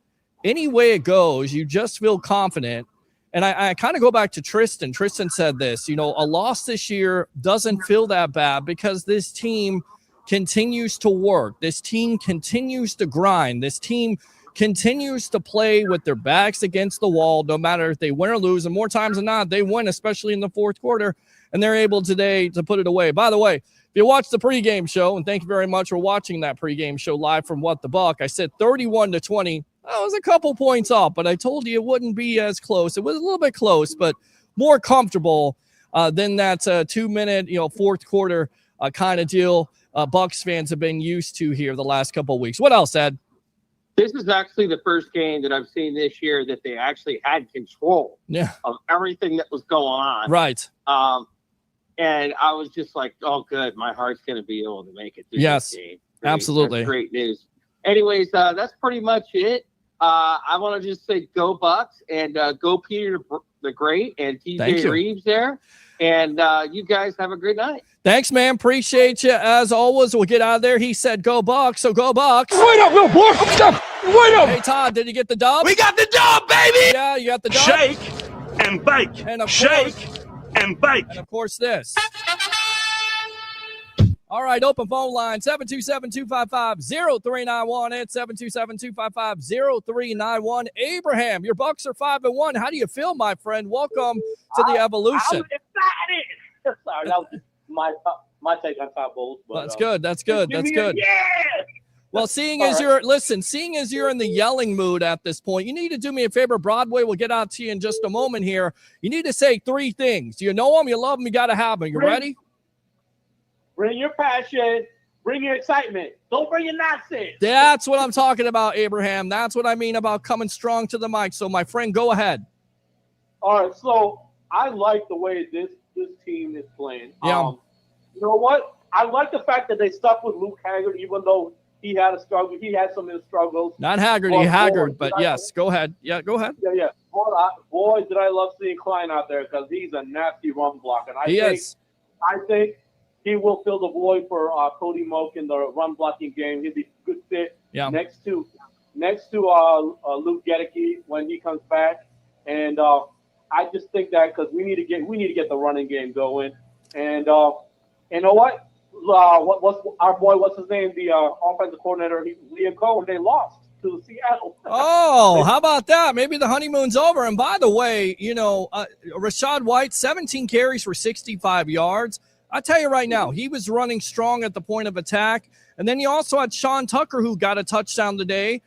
any way it goes, you just feel confident. And I kind of go back to Tristan. Tristan said this, a loss this year doesn't feel that bad because this team continues to work. This team continues to grind. This team continues to play with their backs against the wall, no matter if they win or lose. And more times than not, they win, especially in the fourth quarter. And they're able today to put it away. By the way, if you watch the pregame show, and thank you very much for watching that pregame show live from What the Buck, I said 31-20. I was a couple points off, but I told you it wouldn't be as close. It was a little bit close, but more comfortable than that 2-minute, fourth quarter kind of deal Bucs fans have been used to here the last couple of weeks. What else, Ed? This is actually the first game that I've seen this year that they actually had control of everything that was going on. Right. And I was just like, oh, good. My heart's going to be able to make it through this game. Great. Absolutely. That's great news. Anyways, that's pretty much it. I want to just say go Bucs and go Peter the Great and TJ Reeves there. And you guys have a great night. Thanks, man. Appreciate you. As always, we'll get out of there. He said go Bucs, so go Bucs. Wait up, little boy. Wait up. Hey, Todd, did you get the dub? We got the dub, baby. Yeah, you got the dub. Shake and bake. And of Shake course, and bake. And of course, this. All right, open phone line, 727-255-0391 and 727-255-0391. Abraham, your Bucs are 5-1. How do you feel, my friend? Welcome to the evolution. I'm excited. Sorry, that was my take on top bowls. But, That's good. That's good. That's good. Yeah. Well, seeing as you're in the yelling mood at this point, you need to do me a favor. Broadway, we'll get out to you in just a moment here. You need to say 3 things. You know them, you love them, you got to have them. You ready? Bring your passion. Bring your excitement. Don't bring your nonsense. That's what I'm talking about, Abraham. That's what I mean about coming strong to the mic. So, my friend, go ahead. All right, so I like the way this team is playing. Yeah. You know what? I like the fact that they stuck with Luke Haggard, even though he had a struggle. He had some of his struggles. Not Haggerty, Haggard, but yes, go ahead. Yeah, go ahead. Yeah. Boy, did I love seeing Klein out there because he's a nasty run blocker. I think he will fill the void for Cody Moak in the run blocking game. He'll be a good fit next to Luke Gedeke when he comes back. And I just think that because we need to get the running game going. And you know what? What's our boy? What's his name? The offensive coordinator, Liam Cohen. They lost to Seattle. Oh, how about that? Maybe the honeymoon's over. And by the way, Rachaad White, 17 carries for 65 yards. I tell you right now, he was running strong at the point of attack. And then you also had Sean Tucker, who got a touchdown today,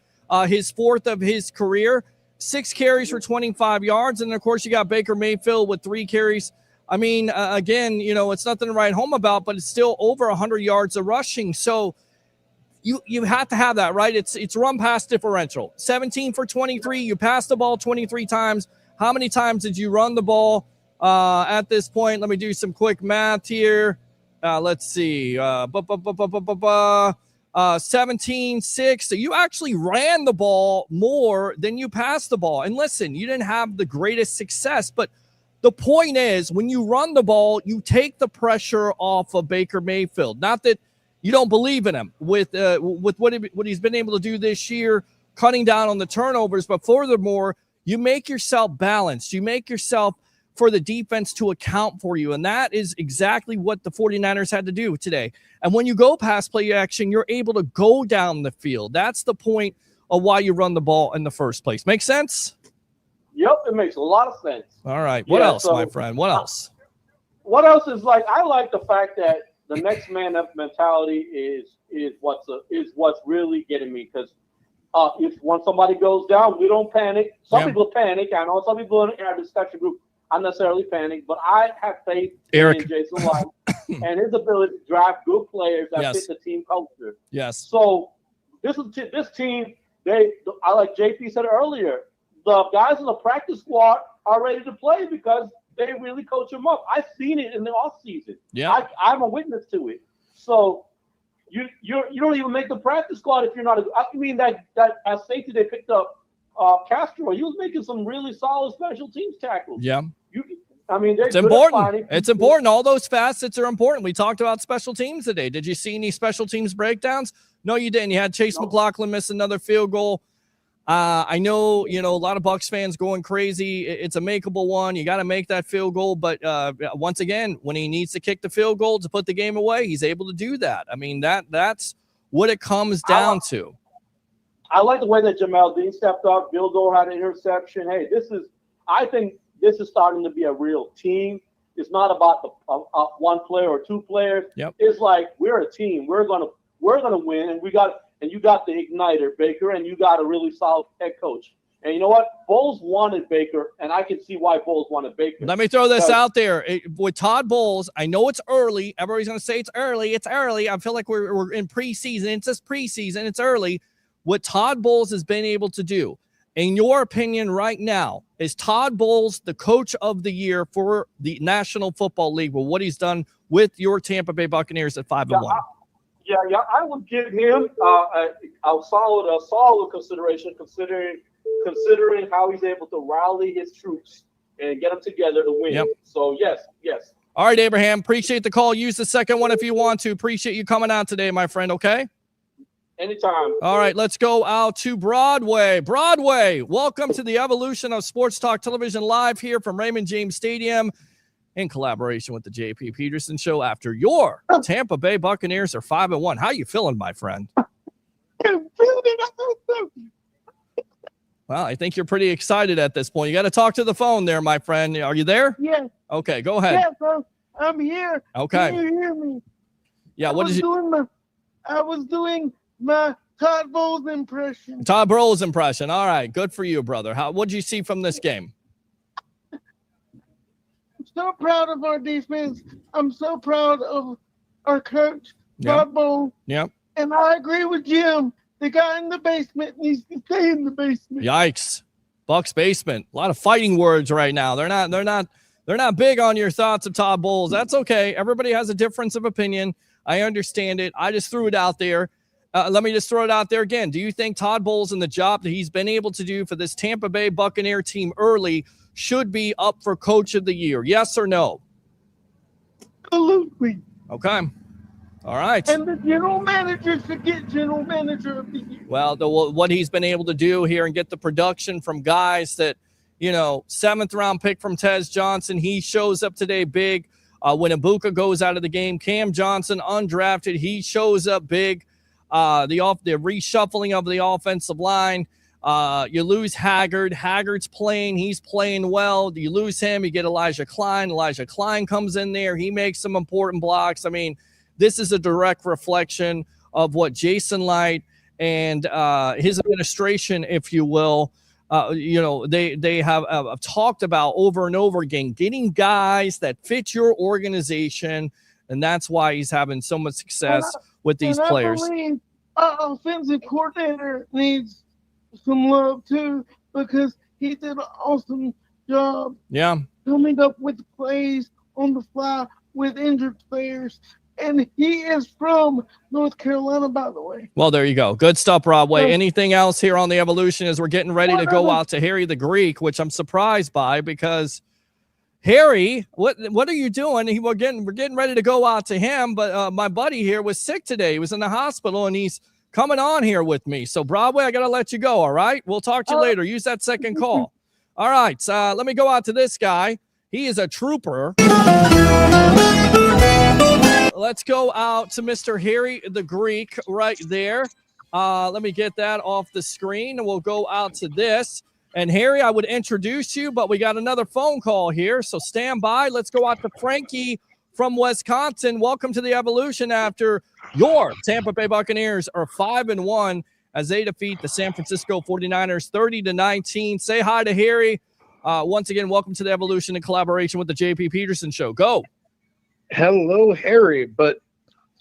his 4th of his career, 6 carries for 25 yards. And, of course, you got Baker Mayfield with 3 carries. I mean, again, it's nothing to write home about, but it's still over 100 yards of rushing. So you have to have that, right? It's run pass differential. 17 for 23. You passed the ball 23 times. How many times did you run the ball at this point? Let me do some quick math here. Let's see. 17-6. So you actually ran the ball more than you passed the ball. And listen, you didn't have the greatest success, but the point is, when you run the ball, you take the pressure off of Baker Mayfield. Not that you don't believe in him with what he's been able to do this year, cutting down on the turnovers, but furthermore, You make yourself balanced. You make yourself for the defense to account for you. And that is exactly what the 49ers had to do today. And when you go past play action, you're able to go down the field. That's the point of why you run the ball in the first place. Make sense? Yep, it makes a lot of sense. All right. What else, my friend? What else? What else is like? I like the fact that the next man up mentality is what's really getting me, because if when somebody goes down, we don't panic. Some people panic. I know some people in our discussion group I necessarily panic, but I have faith in Jason Light and his ability to draft good players that fit the team culture. Yes. So this team, I like JP said earlier, the guys in the practice squad are ready to play because they really coach them up. I've seen it in the offseason. Yeah. I'm a witness to it. So you don't even make the practice squad if you're not. That as safety they picked up Castro. He was making some really solid special teams tackles. Yeah. It's important. It's important. All those facets are important. We talked about special teams today. Did you see any special teams breakdowns? No, you didn't. You had Chase McLaughlin miss another field goal. I know, a lot of Bucs fans going crazy. It's a makeable one. You got to make that field goal. But once again, when he needs to kick the field goal to put the game away, he's able to do that. That's what it comes down to. I like the way that Jamel Dean stepped up. Bill Gore had an interception. Hey, I think this is starting to be a real team. It's not about the one player or two players. Yep. It's like we're a team. We're gonna win, and you got the igniter, Baker, and you got a really solid head coach. And you know what? Bowles wanted Baker, and I can see why Bowles wanted Baker. Let me throw this out there. With Todd Bowles, I know it's early. Everybody's going to say it's early. It's early. I feel like we're in preseason. It's just preseason. It's early. What Todd Bowles has been able to do, in your opinion right now, is Todd Bowles the coach of the year for the National Football League with what he's done with your Tampa Bay Buccaneers at 5-1? Yeah, I would give him a solid consideration, considering how he's able to rally his troops and get them together to win. Yep. So yes. All right, Abraham, appreciate the call. Use the second one if you want to. Appreciate you coming out today, my friend, okay? Anytime. All right, let's go out to Broadway. Broadway, welcome to the evolution of Sports Talk Television live here from Raymond James Stadium in collaboration with the JP Peterson Show after your Tampa Bay Buccaneers are 5-1. How you feeling, my friend? Well, I think you're pretty excited at this point. You got to talk to the phone there, my friend. Are you there? Yes. Okay, go ahead. Yes, I'm here. Okay. Can you hear me? Yeah, I was doing my Todd Bowles impression. Todd Bowles impression. All right, good for you, brother. What did you see from this game? I'm so proud of our defense. I'm so proud of our coach, Todd Bowles. Yep. And I agree with Jim. The guy in the basement needs to stay in the basement. Yikes. Bucs basement. A lot of fighting words right now. They're not big on your thoughts of Todd Bowles. That's okay. Everybody has a difference of opinion. I understand it. I just threw it out there. Let me just throw it out there again. Do you think Todd Bowles and the job that he's been able to do for this Tampa Bay Buccaneer team early should be up for Coach of the Year? Yes or no? Absolutely. Okay. All right. And the general manager should get general manager of the year. Well, what he's been able to do here and get the production from guys that, 7th round pick from Tez Johnson. He shows up today big. When Ibuka goes out of the game, Cam Johnson undrafted. He shows up big. The reshuffling of the offensive line. You lose Haggard. Haggard's playing. He's playing well. You lose him. You get Elijah Klein. Elijah Klein comes in there. He makes some important blocks. I mean, this is a direct reflection of what Jason Light and his administration, if you will, they have talked about over and over again, getting guys that fit your organization. And that's why he's having so much success with these players. I believe our offensive coordinator needs some love too, because he did an awesome job. Yeah. Coming up with plays on the fly with injured players. And he is from North Carolina, by the way. Well, there you go. Good stuff, Broadway. Anything else here on the evolution as we're getting ready to go out to Harry the Greek, which I'm surprised by because Harry, what are you doing? We're getting ready to go out to him, but my buddy here was sick today. He was in the hospital, and he's coming on here with me. So, Broadway, I got to let you go, all right? We'll talk to you later. Use that second call. All right, let me go out to this guy. He is a trooper. Let's go out to Mr. Harry the Greek right there. Let me get that off the screen, and we'll go out to this. And Harry, I would introduce you, but we got another phone call here, so stand by. Let's go out to Frankie from Wisconsin. Welcome to the Evolution after your Tampa Bay Buccaneers are 5-1 as they defeat the San Francisco 49ers 30-19. Say hi to Harry. Once again, welcome to the Evolution in collaboration with the JP Peterson Show. Go. Hello, Harry. But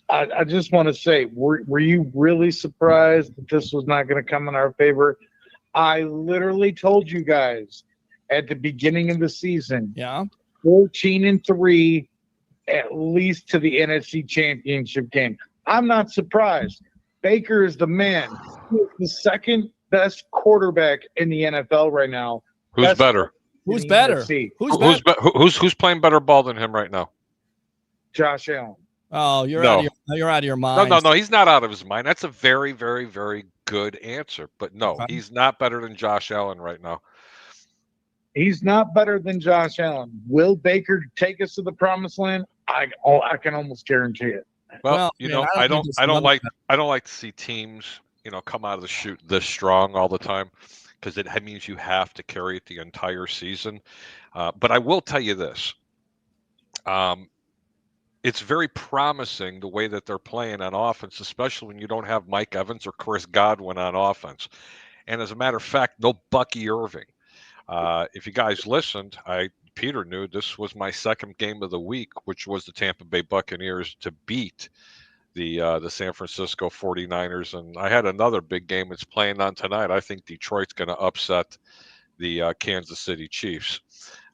I just want to say, were you really surprised that this was not going to come in our favor? I literally told you guys at the beginning of the season, 14-3, at least to the NFC Championship game. I'm not surprised. Baker is the man. He is the second best quarterback in the NFL right now. Who's better? Who's better? Who's playing better ball than him right now? Josh Allen. Oh, you're out of your mind. No, he's not out of his mind. That's a very, very, very good answer. But no, he's not better than Josh Allen right now. He's not better than Josh Allen. Will Baker take us to the promised land? I can almost guarantee it. Well, I don't like to see teams, come out of the chute this strong all the time, because it means you have to carry it the entire season. But I will tell you this. It's very promising the way that they're playing on offense, especially when you don't have Mike Evans or Chris Godwin on offense. And as a matter of fact, no Bucky Irving. If you guys listened, Peter knew this was my second game of the week, which was the Tampa Bay Buccaneers to beat the San Francisco 49ers. And I had another big game that's playing on tonight. I think Detroit's going to upset the Kansas City Chiefs.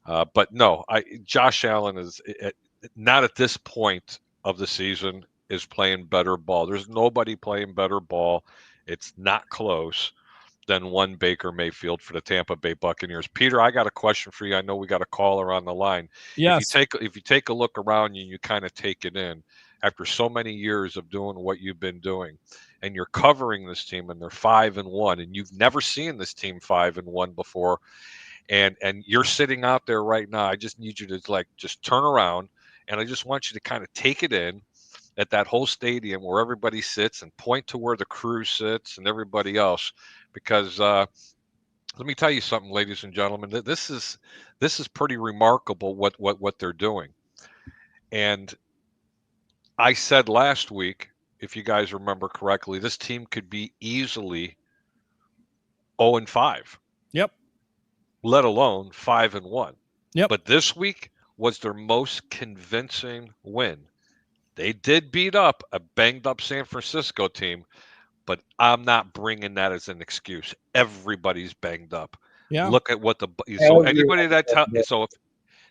But no, Josh Allen is not at this point of the season is playing better ball. There's nobody playing better ball. It's not close than one Baker Mayfield for the Tampa Bay Buccaneers. Peter, I got a question for you. I know we got a caller on the line. Yes. If you take a look around you, you kind of take it in after so many years of doing what you've been doing, and you're covering this team, and they're 5-1, and you've never seen this team 5-1 before, and you're sitting out there right now. I just need you to just turn around, and I just want you to kind of take it in at that whole stadium where everybody sits, and point to where the crew sits and everybody else, because let me tell you something, ladies and gentlemen. This is pretty remarkable what they're doing. And I said last week, if you guys remember correctly, this team could be easily 0-5. Yep. Let alone 5-1. Yep. But this week was their most convincing win. They did beat up a banged-up San Francisco team, but I'm not bringing that as an excuse. Everybody's banged up. Yeah. Look at what if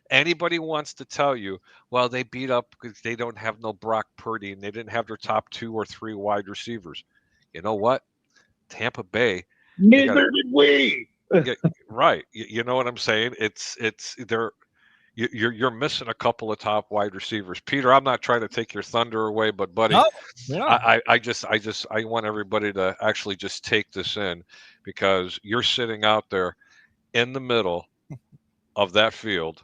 anybody wants to tell you, well, they beat up because they don't have no Brock Purdy and they didn't have their top 2 or 3 wide receivers. You know what? Tampa Bay. Neither did we. Right. You know what I'm saying? You're missing a couple of top wide receivers. Peter, I'm not trying to take your thunder away, but buddy, no. Yeah. I want everybody to actually just take this in, because you're sitting out there in the middle of that field,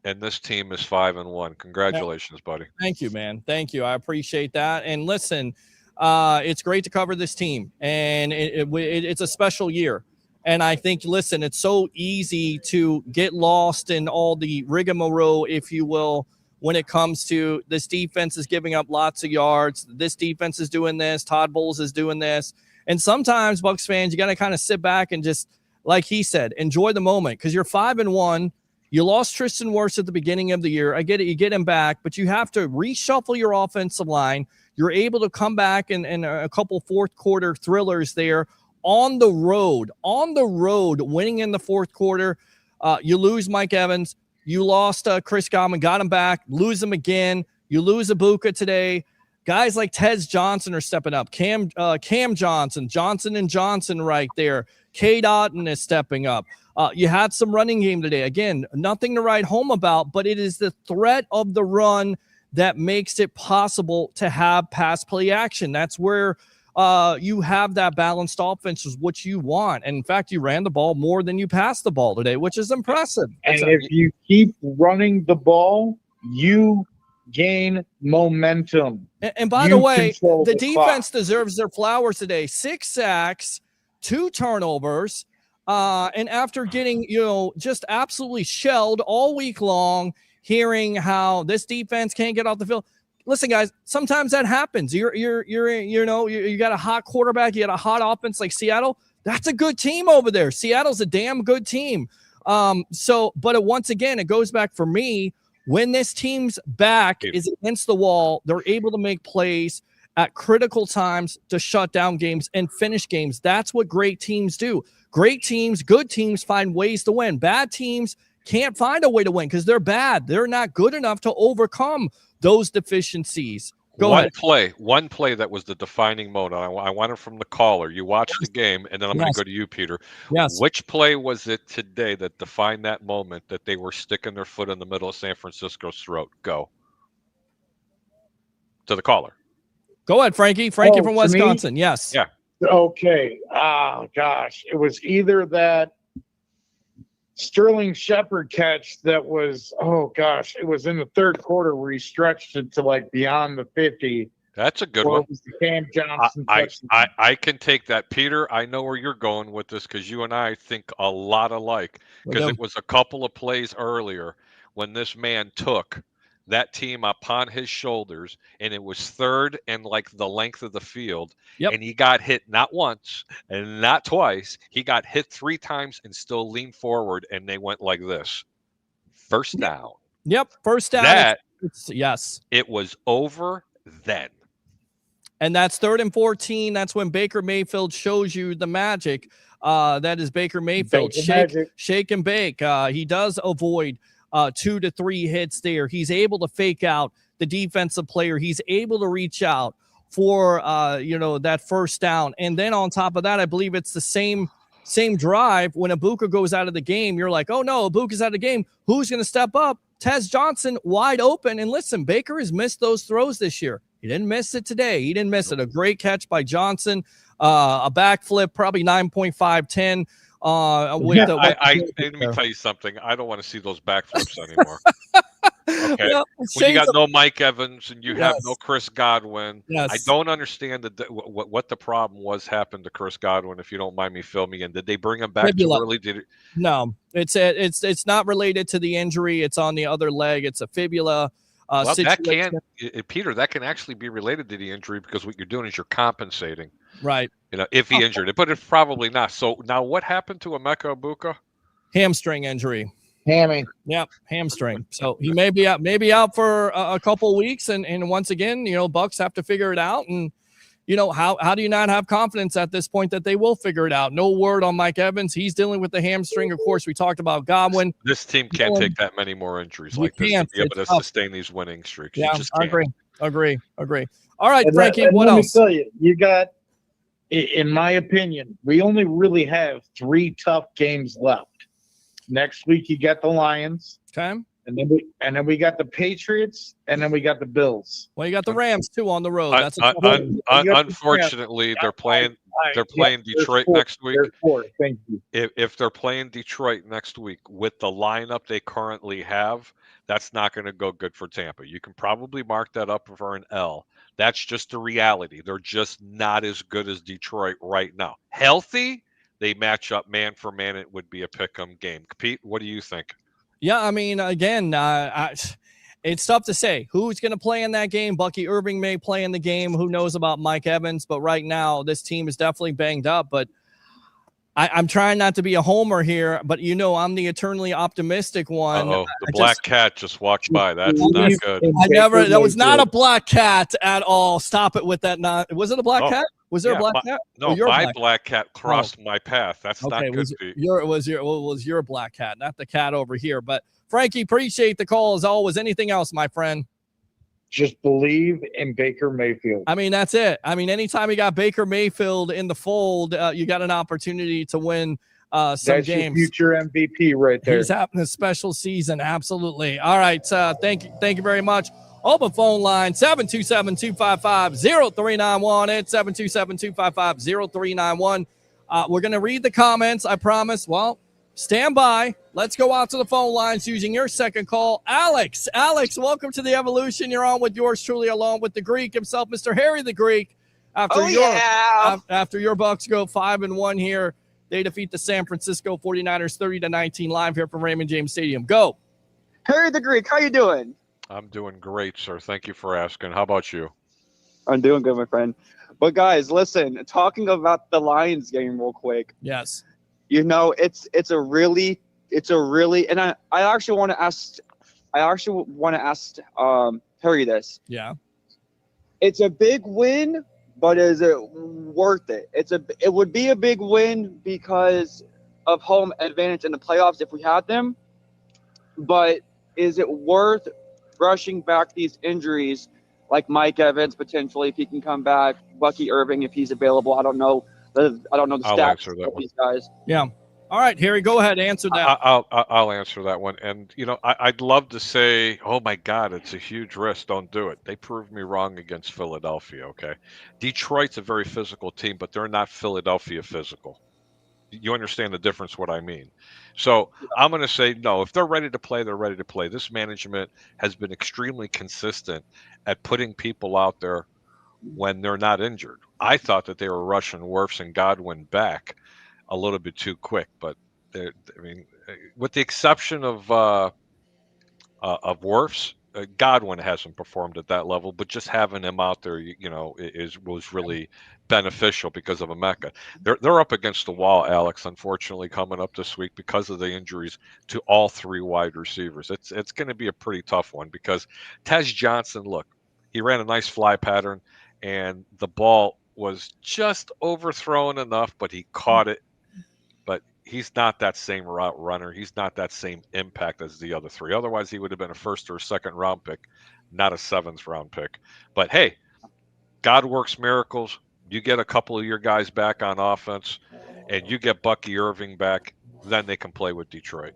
and this team is 5-1. Congratulations, buddy. Thank you, man. Thank you. I appreciate that. And listen, it's great to cover this team, and it's a special year. And I think, listen, it's so easy to get lost in all the rigmarole, if you will, when it comes to this defense is giving up lots of yards. This defense is doing this. Todd Bowles is doing this. And sometimes, Bucs fans, you got to kind of sit back and just, like he said, enjoy the moment, because you're 5-1. You lost Tristan Wirfs at the beginning of the year. I get it. You get him back, but you have to reshuffle your offensive line. You're able to come back in a couple fourth quarter thrillers there. On the road, winning in the fourth quarter. You lose Mike Evans. You lost Chris Godwin, got him back, lose him again. You lose Ibuka today. Guys like Tez Johnson are stepping up. Cam Johnson and Johnson right there. K. Dotton is stepping up. You had some running game today. Again, nothing to write home about, but it is the threat of the run that makes it possible to have pass play action. That's where you have that balanced offense is what you want. And in fact, you ran the ball more than you passed the ball today, which is impressive. And if you keep running the ball, you gain momentum. And by the way, the defense deserves their flowers today. 6 sacks, 2 turnovers. And after getting, just absolutely shelled all week long, hearing how this defense can't get off the field. Listen, guys, sometimes that happens. You got a hot quarterback, you got a hot offense like Seattle. That's a good team over there. Seattle's a damn good team. But once again, it goes back for me. When this team's back is against the wall, they're able to make plays at critical times to shut down games and finish games. That's what great teams do. Great teams, good teams find ways to win. Bad teams can't find a way to win because they're bad. They're not good enough to overcome those deficiencies. One play that was the defining moment. I want it from the caller. You watched the game, and then I'm going to go to you, Peter. Yes. Which play was it today that defined that moment that they were sticking their foot in the middle of San Francisco's throat? Go. To the caller. Go ahead, Frankie. Frankie from Wisconsin. Yes. Yeah. Okay. Oh, gosh. It was either that Sterling Shepard catch that was, it was in the third quarter where he stretched it to like beyond the 50. That's a good one. It was the Cam Johnson I can take that. Peter, I know where you're going with this because you and I think a lot alike because it was a couple of plays earlier when this man took that team upon his shoulders, and it was third and like the length of the field, and he got hit not once and not twice. He got hit 3 times and still leaned forward, and they went like this. First down. Yep, first down. Yes. It was over then. And that's 3rd and 14. That's when Baker Mayfield shows you the magic. That is Baker Mayfield. Shake and bake. He does avoid 2 to 3 hits there. He's able to fake out the defensive player. He's able to reach out for that first down. And then on top of that, I believe it's the same drive when Ibuka goes out of the game. You're like, oh no, Ibuka's out of the game. Who's going to step up? Tez Johnson wide open. And listen, Baker has missed those throws this year. He didn't miss it today. He didn't miss it. A great catch by Johnson, a backflip, probably 9.510. Let me tell you something. I don't want to see those backflips anymore. Okay, when you got no Mike Evans and you have no Chris Godwin, I don't understand what the problem happened to Chris Godwin. If you don't mind me filming in, did they bring him back too early? No, it's not related to the injury. It's on the other leg. It's a fibula. Peter, that can actually be related to the injury because what you're doing is you're compensating. Right. If he injured it, but it's probably not. So now what happened to Emeka Ibuka? Hamstring injury. Hammy. Yep, hamstring. So he may be out for a couple of weeks. And once again, Bucs have to figure it out. And, how do you not have confidence at this point that they will figure it out? No word on Mike Evans. He's dealing with the hamstring. Of course, we talked about Godwin. This team can't take that many more injuries like this to be able to sustain these winning streaks. Yeah, you just can't. Agree. All right, Frankie, what else? Let me tell you got, in my opinion, we only really have 3 tough games left. Next week, you got the Lions. Okay. And then we got the Patriots, and then we got the Bills. Well, you got the Rams too on the road. Unfortunately, they're playing Detroit next week. Thank you. If they're playing Detroit next week with the lineup they currently have, that's not going to go good for Tampa. You can probably mark that up for an L. That's just the reality. They're just not as good as Detroit right now. Healthy, they match up man for man. It would be a pick'em game. Pete, what do you think? Yeah, I mean, again, it's tough to say who's going to play in that game. Bucky Irving may play in the game. Who knows about Mike Evans? But right now, this team is definitely banged up. But I'm trying not to be a homer here, but I'm the eternally optimistic one. The black cat just walked by. That's not good. That was not a black cat at all. Stop it with that. Was it a black cat? Was there a black cat? No, my black cat crossed my path. That's not good. It was your black cat, not the cat over here. But Frankie, appreciate the call as always. Anything else, my friend? Just believe in Baker Mayfield. I mean, that's it. I mean, anytime you got Baker Mayfield in the fold, you got an opportunity to win some That's games. Your future MVP right there. He's having a special season. Absolutely. All right. Thank you very much. Open phone line, 727-255-0391. It's 727-255-0391. We're going to read the comments, I promise. Well, stand by. Let's go out to the phone lines using your second call. Alex, welcome to the Evolution. You're on with yours truly, along with the Greek himself, Mr. Harry the Greek. After your Bucs go 5-1 here, they defeat the San Francisco 49ers 30-19 live here from Raymond James Stadium. Go. Harry the Greek, how you doing? I'm doing great, sir. Thank you for asking. How about you? I'm doing good, my friend. But guys, listen, talking about the Lions game real quick. Yes. You know, it's a really, and I actually want to ask Harry this. Yeah. It's a big win, but is it worth it? It would be a big win because of home advantage in the playoffs if we had them. But is it worth rushing back these injuries like Mike Evans potentially if he can come back, Bucky Irving if he's available? I don't know the stats of these guys. Yeah. All right, Harry, go ahead, answer that. I'll answer that one. And, I'd love to say, oh, my God, it's a huge risk. Don't do it. They proved me wrong against Philadelphia, okay? Detroit's a very physical team, but they're not Philadelphia physical. You understand the difference, what I mean. So I'm going to say, no, if they're ready to play, they're ready to play. This management has been extremely consistent at putting people out there when they're not injured. I thought that they were rushing Wirfs and Godwin back a little bit too quick, but with the exception of Wirfs, Godwin hasn't performed at that level, but just having him out there, was really beneficial because of Emeka. They're up against the wall, Alex, unfortunately, coming up this week because of the injuries to all three wide receivers. It's going to be a pretty tough one because Tez Johnson, look, he ran a nice fly pattern, and the ball was just overthrown enough, but he caught it. But he's not that same route runner. He's not that same impact as the other three. Otherwise, he would have been a first or a second round pick, not a seventh round pick. But hey, God works miracles. You get a couple of your guys back on offense, and you get Bucky Irving back, then they can play with Detroit.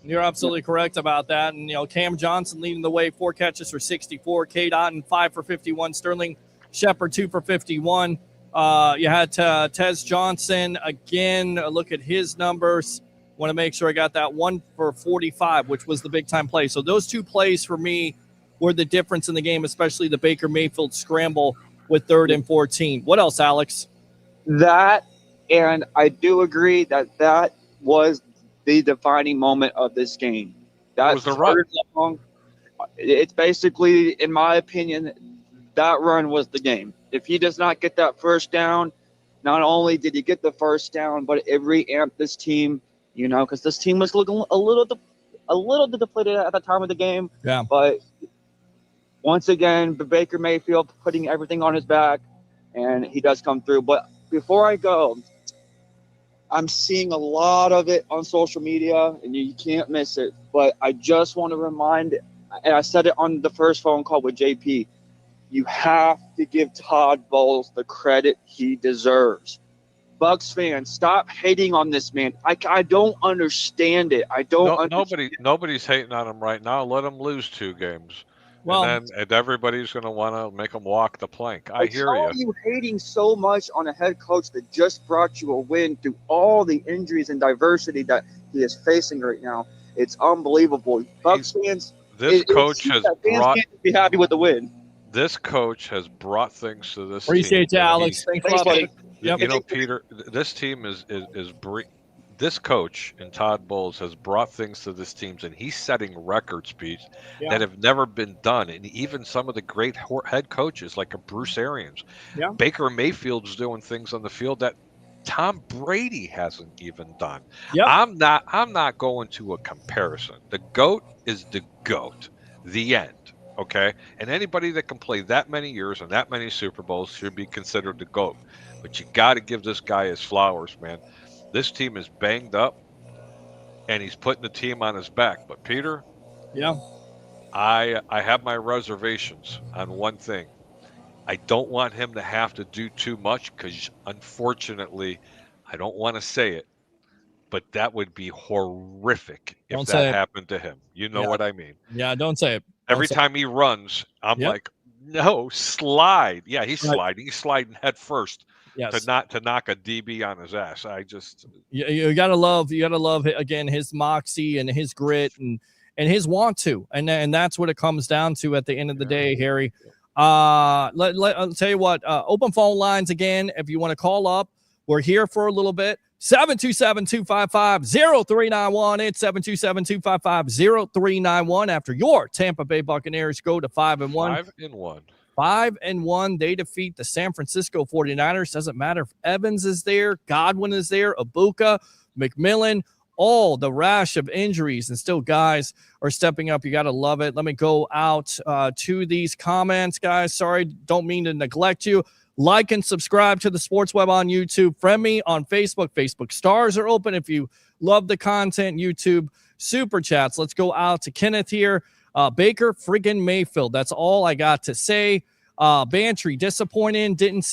You're absolutely correct about that. And, Cam Johnson leading the way, 4 catches for 64. K. Dotton, 5 for 51. Sterling Shepard, 2 for 51. You had Tez Johnson again. Look at his numbers. Want to make sure I got that 1 for 45, which was the big time play. So those two plays for me were the difference in the game, especially the Baker Mayfield scramble with 3rd and 14. What else, Alex? That, and I do agree that was the defining moment of this game. That was the run. It's basically, in my opinion, that run was the game. If he does not get that first down, not only did he get the first down, but it reamped this team, because this team was looking a little deflated at the time of the game. Yeah. But once again, Baker Mayfield putting everything on his back, and he does come through. But before I go, I'm seeing a lot of it on social media, and you can't miss it. But I just want to remind, and I said it on the first phone call with JP, you have to give Todd Bowles the credit he deserves. Bucs fans, stop hating on this man. I don't understand it. Nobody's hating on him right now. Let him lose 2 games. Well, and everybody's going to want to make him walk the plank. I hear you. You hating so much on a head coach that just brought you a win through all the injuries and diversity that he is facing right now. It's unbelievable. Bucs fans, this coach has brought. Can't be happy with the win. This coach has brought things to this Appreciate team. You, Alex. Thanks, buddy. Yep. Peter, this team is this coach and Todd Bowles has brought things to this team, and he's setting records, Pete, that have never been done. And even some of the great head coaches like a Bruce Arians, Baker Mayfield's doing things on the field that Tom Brady hasn't even done. Yep. I'm not going to a comparison. The GOAT is the GOAT. The end. Okay, and anybody that can play that many years and that many Super Bowls should be considered the GOAT. But you got to give this guy his flowers, man. This team is banged up, and he's putting the team on his back. But Peter, I have my reservations on one thing. I don't want him to have to do too much because, unfortunately, I don't want to say it, but that would be horrific if that happened to him. You know what I mean? Yeah, don't say it. Every time he runs, I'm like, no, slide. Yeah, he's sliding. He's sliding head first to knock a DB on his ass. I just you gotta love again his moxie and his grit and his want to, and that's what it comes down to at the end of the day, Harry. I'll tell you what, open phone lines again. If you want to call up, we're here for a little bit. 727-255-0391. It's 727-255-0391. After your Tampa Bay Buccaneers go to 5-1. 5-1. 5-1. They defeat the San Francisco 49ers. Doesn't matter if Evans is there, Godwin is there, Ibuka, McMillan, all the rash of injuries, and still guys are stepping up. You got to love it. Let me go out to these comments, guys. Sorry, don't mean to neglect you. Like and subscribe to the Sports Web on YouTube. Friend me on Facebook. Facebook stars are open if you love the content. YouTube super chats. Let's go out to Kenneth here. Baker friggin' Mayfield. That's all I got to say. Bantry, disappointing. Didn't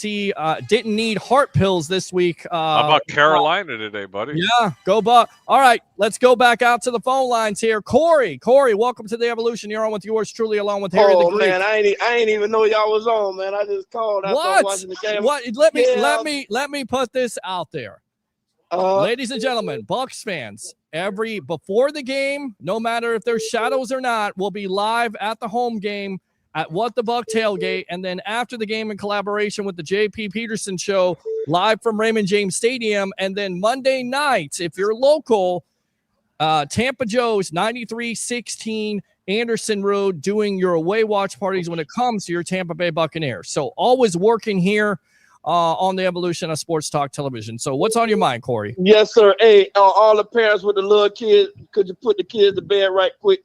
need heart pills this week. How about Carolina today, buddy? Yeah, go Buck. All right, let's go back out to the phone lines here. Corey, welcome to the Evolution. You're on with yours truly, along with Harry the Greek. Man, I ain't even know y'all was on, man. I just called after watching the game. What? Let me put this out there. Ladies and gentlemen, Bucs fans, before the game, no matter if there's shadows or not, we'll be live at the home game at What the Buck Tailgate, and then after the game in collaboration with the JP Peterson Show, live from Raymond James Stadium, and then Monday night, if you're local, Tampa Joe's 9316 Anderson Road, doing your away watch parties when it comes to your Tampa Bay Buccaneers. So always working here on the Evolution of Sports Talk Television. So what's on your mind, Corey? Yes, sir. Hey, all the parents with the little kids, could you put the kids to bed right quick?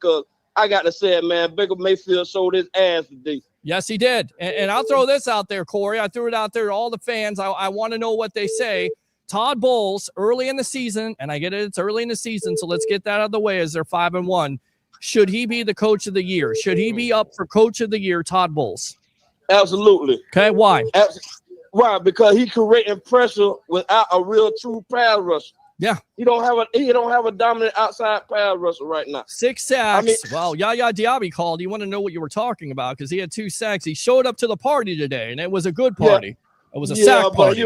I got to say it, man. Baker Mayfield showed his ass today. Yes, he did. And I'll throw this out there, Corey. I threw it out there to all the fans. I want to know what they say. Todd Bowles, early in the season, and I get it, it's early in the season, so let's get that out of the way as they're 5-1. Should he be the coach of the year? Should he be up for coach of the year, Todd Bowles? Absolutely. Okay, why? Why? Because he creating pressure without a real true pass rusher. Yeah, he don't have a dominant outside pass rusher right now. 6 sacks. Yaya Diaby called. You want to know what you were talking about because he had 2 sacks. He showed up to the party today, and it was a good party. Yeah. It was a sack party.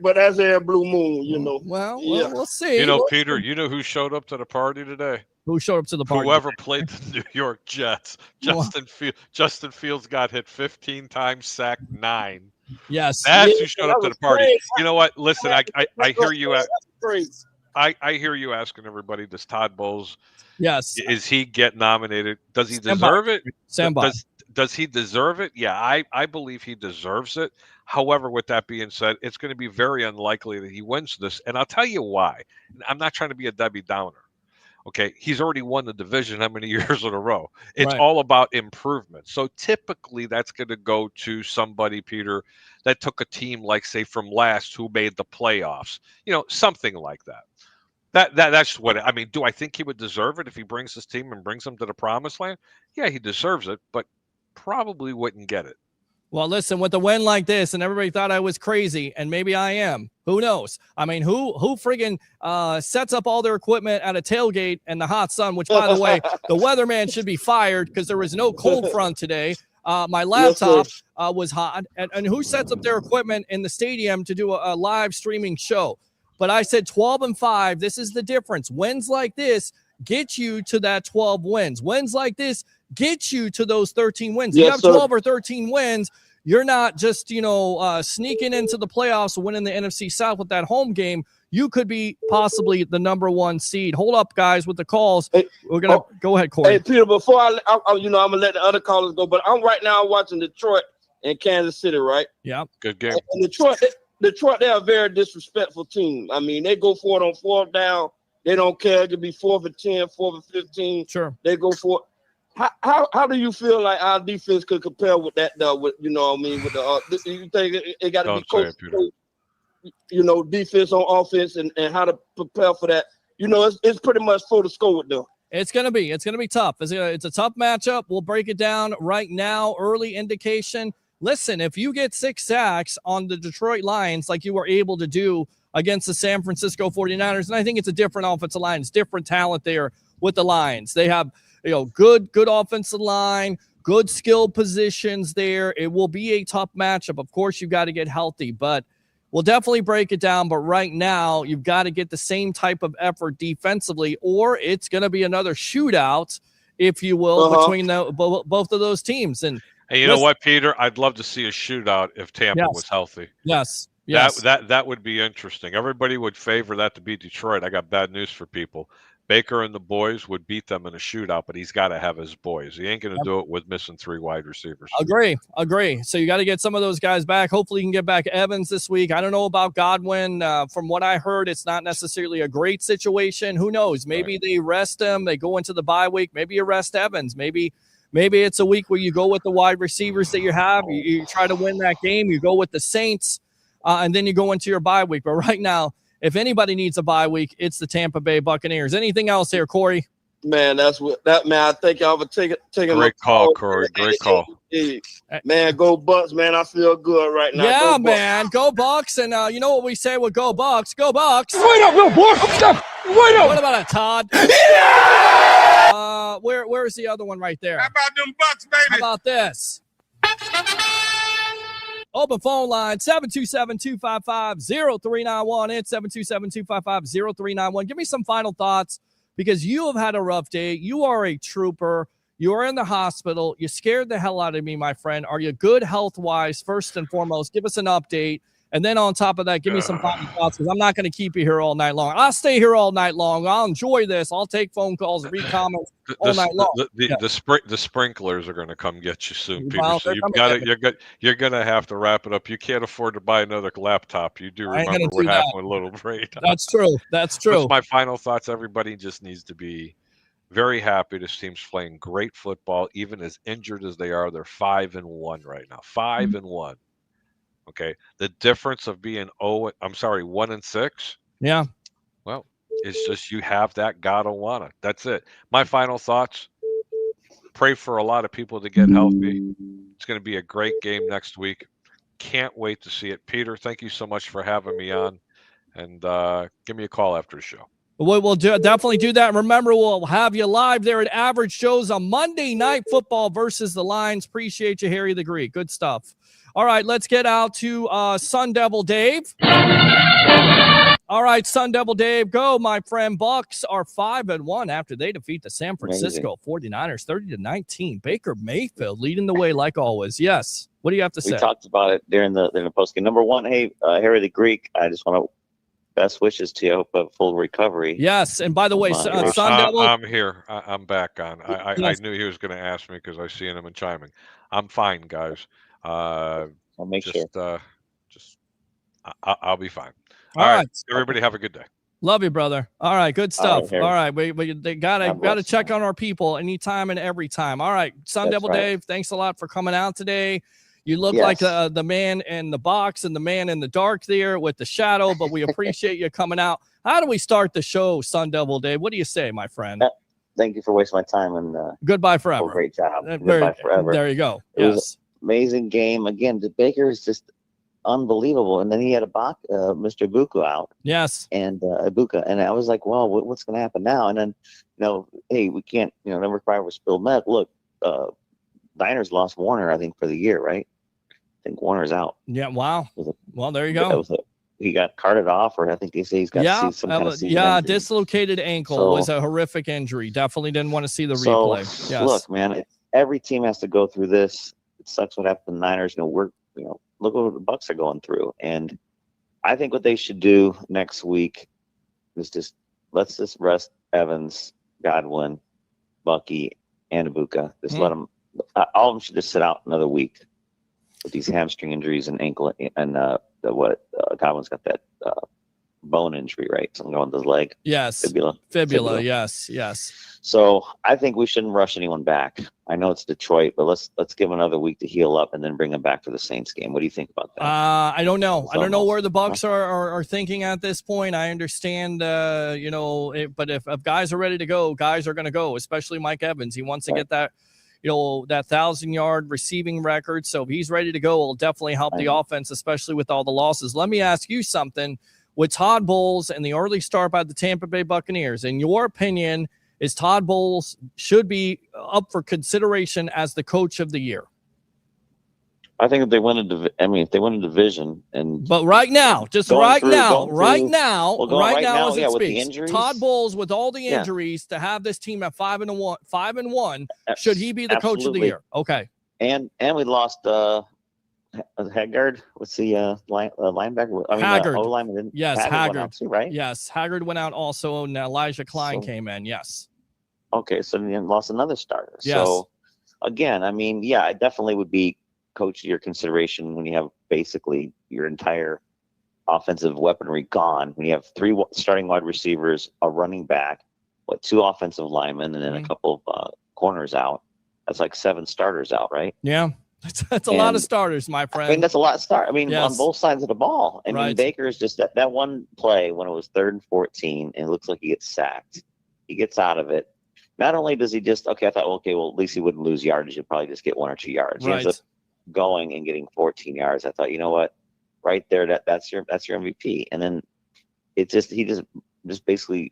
But that's a blue moon, you know. Well, we'll see. You know, Peter, you know who showed up to the party today? Who showed up to the party? Whoever played the New York Jets. Justin Fields got hit 15 times, sacked 9. Yes, that's who showed up to the party. Crazy. You know what? Listen, I hear you. I hear you asking everybody. Does Todd Bowles? Yes. Is he get nominated? Does he deserve it? Does he deserve it? Yeah, I believe he deserves it. However, with that being said, it's going to be very unlikely that he wins this, and I'll tell you why. I'm not trying to be a Debbie Downer. Okay, he's already won the division how many years in a row? It's all about improvement. So typically that's going to go to somebody, Peter, that took a team like, say, from last who made the playoffs. You know, something like that. That's what I mean. Do I think he would deserve it if he brings his team and brings them to the promised land? Yeah, he deserves it, but probably wouldn't get it. Well, listen, with a win like this, and everybody thought I was crazy, and maybe I am. Who knows? I mean, who friggin' sets up all their equipment at a tailgate in the hot sun, which, by the way, the weatherman should be fired because there was no cold front today. My laptop was hot. And who sets up their equipment in the stadium to do a live streaming show? But I said 12-5. This is the difference. Wins like this get you to that 12 wins. Wins like this get you to those 13 wins. You have 12 or 13 wins. You're not just, sneaking into the playoffs, winning the NFC South with that home game. You could be possibly the number 1 seed. Hold up, guys, with the calls. We're going to go ahead, Corey. Hey, Peter, before I'm going to let the other callers go, but I'm right now watching Detroit and Kansas City, right? Yeah. Good game. And Detroit, they're a very disrespectful team. I mean, they go for it on 4th down. They don't care. It could be 4th and 10, 4th and 15. Sure. They go for it. How do you feel like our defense could compare with that? With with the you think it got to be coached, defense on offense and how to prepare for that? It's pretty much full to score with them. It's gonna be tough. It's a tough matchup. We'll break it down right now. Early indication. Listen, if you get 6 sacks on the Detroit Lions like you were able to do against the San Francisco 49ers, and I think it's a different offensive line. It's different talent there with the Lions. They have good offensive line, good skill positions there. It will be a tough matchup. Of course, you've got to get healthy, but we'll definitely break it down. But right now, you've got to get the same type of effort defensively, or it's going to be another shootout, if you will, between both of those teams. And you know what, Peter? I'd love to see a shootout if Tampa was healthy. Yes. That would be interesting. Everybody would favor that to beat Detroit. I got bad news for people. Baker and the boys would beat them in a shootout, but he's got to have his boys. He ain't going to do it with missing 3 wide receivers. Agree. So you got to get some of those guys back. Hopefully you can get back Evans this week. I don't know about Godwin. From what I heard, it's not necessarily a great situation. Who knows? Maybe they rest him. They go into the bye week. Maybe you rest Evans. Maybe it's a week where you go with the wide receivers that you have. You try to win that game. You go with the Saints, and then you go into your bye week. But right now, if anybody needs a bye week, it's the Tampa Bay Buccaneers. Anything else here, Corey? Man, I think y'all would take it. Great call, Corey. Great call. Man, go Bucs, man. I feel good right now. Yeah, man. Go Bucs. And you know what we say with Go Bucs? Go Bucs. Wait up, little boy. Wait up. What about it, Todd? Yeah! Where's the other one right there? How about them Bucs, baby? How about this? Open phone line, 727-255-0391. It's 727-255-0391. Give me some final thoughts, because you have had a rough day. You are a trooper. You are in the hospital. You scared the hell out of me, my friend. Are you good health-wise, first and foremost? Give us an update. And then on top of that, give me some final thoughts, because I'm not going to keep you here all night long. I'll stay here all night long. I'll enjoy this. I'll take phone calls, read comments all night long. The sprinklers are going to come get you soon, Peter. Well, so you're going to have to wrap it up. You can't afford to buy another laptop. You do remember what happened with Little Brady. That's true. That's true. What's my final thoughts? Everybody just needs to be very happy. This team's playing great football, even as injured as they are. They're 5-1 right now. 5-1. Okay, the difference of being 1-6. Yeah. Well, it's just you have that God Awana. That's it. My final thoughts. Pray for a lot of people to get healthy. It's going to be a great game next week. Can't wait to see it. Peter, thank you so much for having me on, and give me a call after the show. We'll definitely do that. Remember, we'll have you live there at Average Shows on Monday Night Football versus the Lions. Appreciate you, Harry the Greek. Good stuff. All right, let's get out to Sun Devil Dave. All right, Sun Devil Dave, go, my friend. Bucs are 5-1 after they defeat the San Francisco 49ers 30-19. Baker Mayfield leading the way like always. Yes. What do you have to say? We talked about it during the postgame. Number one, hey, Harry the Greek, I just want to best wishes to you. I hope a full recovery. Yes, and by the way, Sun Devil, I'm here. I'm back on. I knew he was going to ask me because I seen him and chiming. I'm fine, guys. I'll make sure. I'll be fine. All right. Everybody have a good day. Love you, brother. All right, good stuff. All right, they gotta check on our people anytime and every time. All right, Sun Devil Dave, thanks a lot for coming out today. You look like the man in the box and the man in the dark there with the shadow, but we appreciate you coming out. How do we start the show, Sun Devil Dave? What do you say, my friend? Thank you for wasting my time, and goodbye forever. Great job. Goodbye forever. There you go. It was amazing game. Again, the Baker is just unbelievable. And then he had Mr. Ibuka out. Yes. And Ibuka. And I was like, well, what's going to happen now? And then, hey, we can't, number 5 was spilled milk. Look, Niners lost Warner, I think, for the year, right? I think Warner's out. Yeah. Wow. Well, there you go. He got carted off, or I think they say he's got some kind of injury. Dislocated ankle was a horrific injury. Definitely didn't want to see the replay. Yes. Look, man, every team has to go through this. It sucks what happened to the Niners. Look what the Bucs are going through. And I think what they should do next week is let's rest Evans, Godwin, Bucky, and Ibuka. Just let them. All of them should just sit out another week with these hamstring injuries and ankle and Godwin's got that bone injury, right? Something going to his leg. Yes. Fibula. Yes. So I think we shouldn't rush anyone back. I know it's Detroit, but let's give them another week to heal up and then bring them back for the Saints game. What do you think about that? I don't know. I don't know where the Bucs are thinking at this point. I understand, but if guys are ready to go, guys are going to go, especially Mike Evans. He wants to get that, that 1,000-yard receiving record. So if he's ready to go, it'll definitely help the offense, especially with all the losses. Let me ask you something. With Todd Bowles and the early start by the Tampa Bay Buccaneers, in your opinion, is Todd Bowles should be up for consideration as the coach of the year. I think if they win if they win a division, but right now, right now, as it with the speaks, injuries, Todd Bowles with all the injuries to have this team at 5-1, should he be the coach of the year? Okay. And we lost Haggard. What's the linebacker? Haggard. O-lineman. Yes, Haggard. Went out too, right? Yes, Haggard went out also, and Elijah Klein came in. Yes. Okay, so then lost another starter. Yes. So again, I definitely would be coach of your consideration when you have basically your entire offensive weaponry gone. When you have 3 starting wide receivers, a running back, 2 offensive linemen, and then a couple of corners out. That's like 7 starters out, right? Yeah. That's a lot of starters, my friend. I mean, that's a lot of start. On both sides of the ball. Baker's just that one play when it was 3rd and 14, and it looks like he gets sacked. He gets out of it. Not only does he I thought, at least he wouldn't lose yardage. He'd probably just get 1 or 2 yards. Right. He ends up going and getting 14 yards. I thought, you know what? Right there, that's your MVP. And then he just basically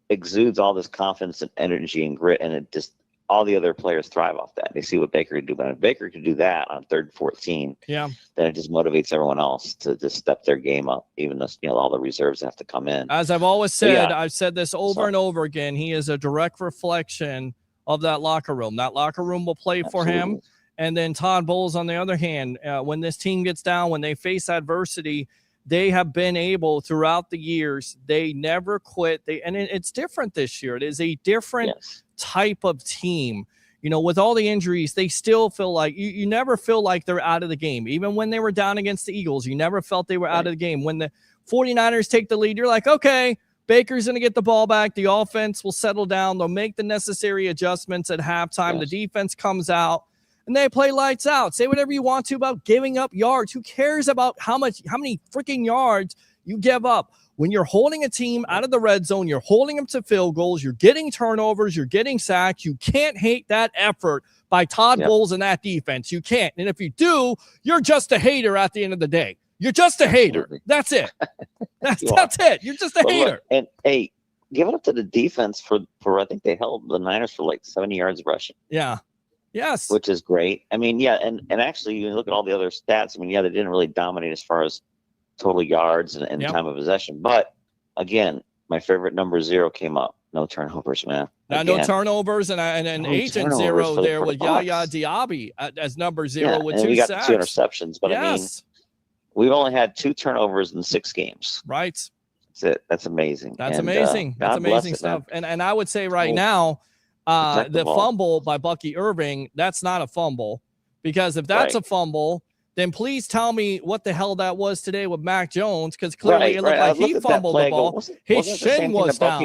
exudes all this confidence and energy and grit, and it just all the other players thrive off that. They see what Baker could do. But if Baker could do that on 3rd and 14, then it just motivates everyone else to just step their game up, even though all the reserves have to come in. As I've always said, I've said this over and over again, he is a direct reflection of that locker room. That locker room will play for him. And then Todd Bowles, on the other hand, when this team gets down, when they face adversity, they have been able throughout the years. They never quit. And it's different this year. It is a different type of team. With all the injuries, they still feel like you never feel like they're out of the game. Even when they were down against the Eagles, you never felt they were out of the game. When the 49ers take the lead, you're like, okay, Baker's going to get the ball back. The offense will settle down. They'll make the necessary adjustments at halftime. The defense comes out. And they play lights out. Say whatever you want to about giving up yards. Who cares about how many freaking yards you give up? When you're holding a team out of the red zone, you're holding them to field goals, you're getting turnovers, you're getting sacks. You can't hate that effort by Todd Bowles and that defense. You can't. And if you do, you're just a hater at the end of the day. You're just a hater. That's it. That's it. You're just a hater. Look, and hey, give it up to the defense for I think they held the Niners for like 70 yards rushing. Yeah. Yes. Which is great. And actually, you look at all the other stats. They didn't really dominate as far as total yards and time of possession. But again, my favorite number 0 came up. No turnovers, man. No turnovers and Agent 0 there with Yaya Diaby as number 0 with 2 sacks. We got 2 interceptions. But we've only had 2 turnovers in 6 games. Right. That's it. That's amazing. That's amazing. That's amazing stuff. And I would say now, the fumble by Bucky Irving, that's not a fumble, because if that's a fumble, then please tell me what the hell that was today with Mac Jones, because clearly it looked like he fumbled the ball. His shin was down.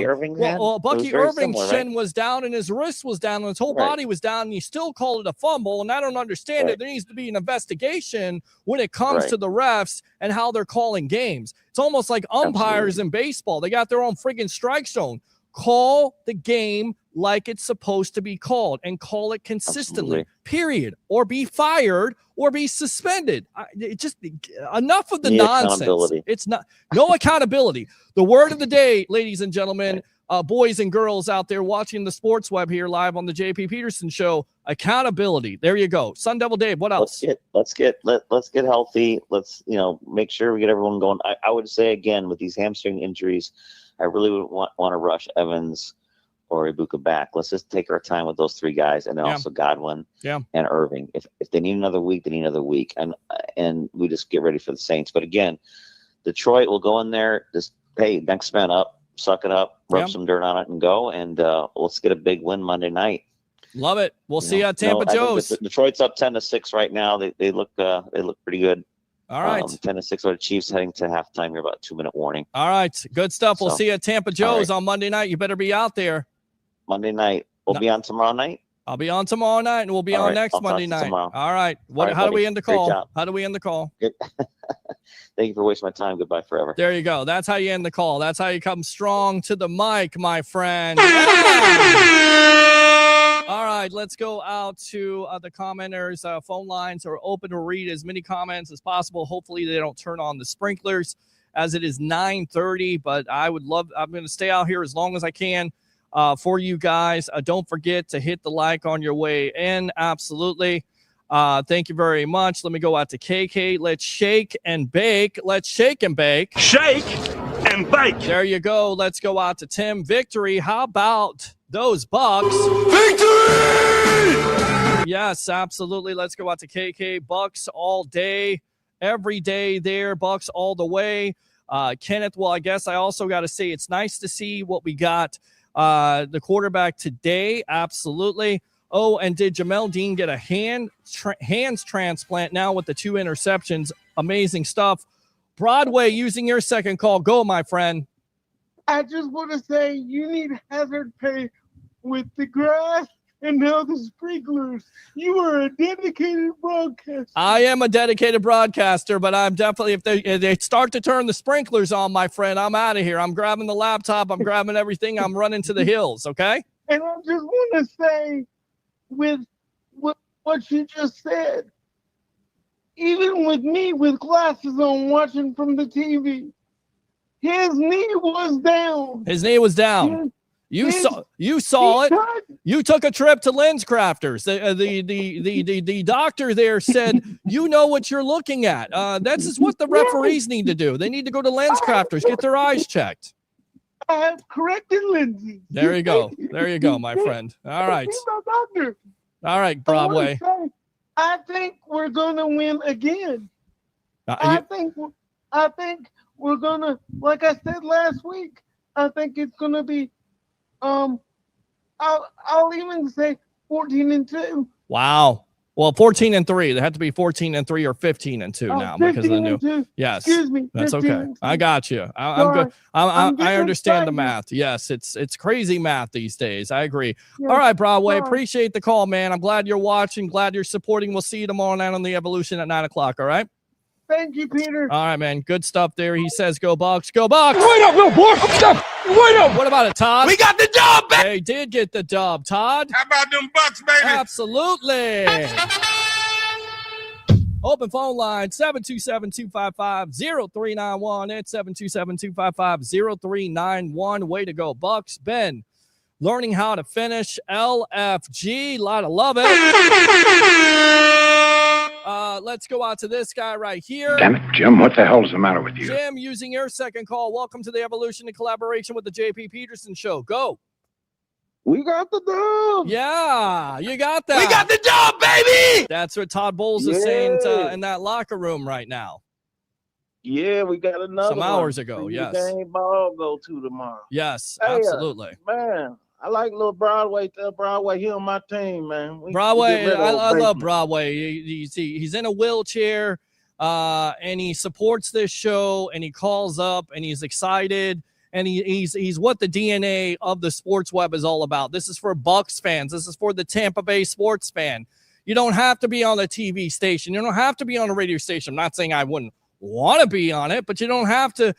Bucky Irving's shin was down and his wrist was down and his whole body was down, and you still call it a fumble. And I don't understand it. There needs to be an investigation when it comes to the refs and how they're calling games. It's almost like umpires in baseball. They got their own friggin' strike zone. Call the game like it's supposed to be called, and call it consistently, period, or be fired or be suspended. Just enough of the nonsense. It's no accountability. The word of the day, ladies and gentlemen, boys and girls out there watching the Sports Web here live on the JP Peterson Show, accountability. There you go. Sun Devil Dave, what else? Let's get healthy. Let's make sure we get everyone going. I would say again, with these hamstring injuries, I really wouldn't want to rush Evans or Ibuka back. Let's just take our time with those 3 guys, and then also Godwin and Irving. If they need another week, they need another week, and we just get ready for the Saints. But again, Detroit will go in there, just next man up, suck it up, rub some dirt on it, and go. And let's get a big win Monday night. Love it. We'll see you at Tampa Joe's. Detroit's up 10-6 right now. They look pretty good. All right. 10-6 over the Chiefs heading to halftime. You're about a 2-minute warning. All right. Good stuff. We'll see you at Tampa Joe's on Monday night. You better be out there. Monday night. We'll be on tomorrow night. I'll be on tomorrow night, and we'll be on next Monday night. All right. How do we end the call? How do we end the call? Thank you for wasting my time. Goodbye forever. There you go. That's how you end the call. That's how you come strong to the mic, my friend. All right, let's go out to the commenters. Phone lines are open to read as many comments as possible. Hopefully they don't turn on the sprinklers as it is 9:30, but I'm going to stay out here as long as I can. for you guys. Don't forget to hit the like on your way in. Absolutely. Thank you very much. Let me go out to KK. Let's shake and bake. Let's shake and bake. Shake and bake. There you go. Let's go out to Tim. Victory. How about those Bucs? Victory! Yes, absolutely. Let's go out to KK. Bucs all day, every day there. Bucs all the way. Kenneth, well, I guess I also got to say it's nice to see what we got. The quarterback today. Absolutely. Oh, and did Jamel Dean get a hands transplant now with the 2 interceptions? Amazing stuff. Broadway, using your second call. Go, my friend. I just want to say you need hazard pay with the grass and now the sprinklers. You are a dedicated broadcaster. I am a dedicated broadcaster, but I'm definitely, if they start to turn the sprinklers on, my friend, I'm out of here. I'm grabbing the laptop. I'm grabbing everything. I'm running to the hills, okay? And I just want to say, with what you just said, even with me with glasses on watching from the TV, his knee was down. His knee was down. You saw it. You took a trip to Lens Crafters. The doctor there said, you know what you're looking at. That's just what the referees need to do. They need to go to Lens Crafters, get their eyes checked. I have corrected lenses. There you go. There you go, my friend. All right. He's my doctor. All right, Broadway. I think we're gonna win again. I think we're gonna, like I said last week, I think it's gonna be, I'll even say 14-2. Wow. Well, 14-3. They have to be 14-3 or 15-2 now because of the new. 2. Yes, Excuse me. that's okay. I got you. I'm good. I understand the math. Yes, it's crazy math these days. I agree. Yes. All right, Broadway. Bye. Appreciate the call, man. I'm glad you're watching. Glad you're supporting. We'll see you tomorrow night on the Evolution at 9:00. All right. Thank you, Peter. All right, man. Good stuff there. He says, "Go Bucs, go Bucs." Wait up, little boy. Wait up. What about it, Todd? We got the dub, baby. They did get the dub, Todd. How about them Bucs, baby? Absolutely. Open phone line, 727-255-0391. It's 727-255-0391. Way to go, Bucs. Ben, learning how to finish LFG. Lot of love it. Let's go out to this guy right here. Damn it, Jim, what the hell is the matter with you? Jim, using your second call. Welcome to the Evolution in collaboration with the JP Peterson Show. Go. We got the dub. Yeah, you got that. We got the dub, baby. That's what Todd Bowles is saying in that locker room right now. Yeah, we got another some hours ago. See yes. The game ball go to tomorrow. Yes, hey, absolutely. Man, I like little Broadway. Tell Broadway he on my team, man. Broadway, I love Broadway. He's in a wheelchair, and he supports this show, and he calls up, and he's excited. And he's what the DNA of the sports web is all about. This is for Bucs fans. This is for the Tampa Bay sports fan. You don't have to be on a TV station. You don't have to be on a radio station. I'm not saying I wouldn't want to be on it, but you don't have to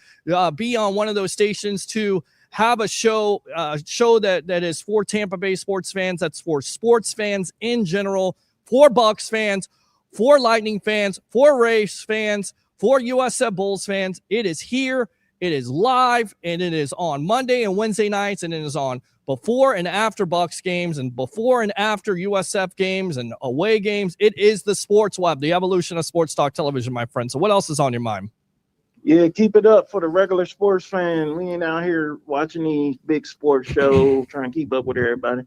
be on one of those stations to have a show that is for Tampa Bay sports fans. That's for sports fans in general, for Bucs fans, for Lightning fans, for Rays fans, for USF Bulls fans. It is here. It is live, and it is on Monday and Wednesday nights, and it is on before and after Bucs games and before and after USF games and away games. It is the sports web, the evolution of sports talk television, my friend. So what else is on your mind? Yeah, keep it up for the regular sports fan. We ain't out here watching these big sports shows, trying to keep up with everybody.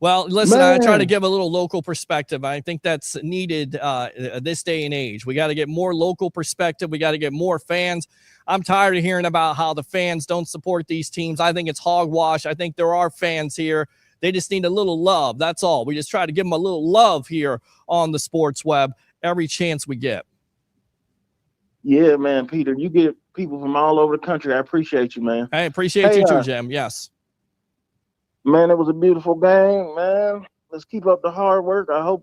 Well, listen, I try to give a little local perspective. I think that's needed this day and age. We got to get more local perspective. We got to get more fans. I'm tired of hearing about how the fans don't support these teams. I think it's hogwash. I think there are fans here. They just need a little love. That's all. We just try to give them a little love here on the sports web every chance we get. Yeah, man, Peter, you get people from all over the country. I appreciate you, man. I appreciate you too, Jim. Yes. Man, it was a beautiful game, man. Let's keep up the hard work. I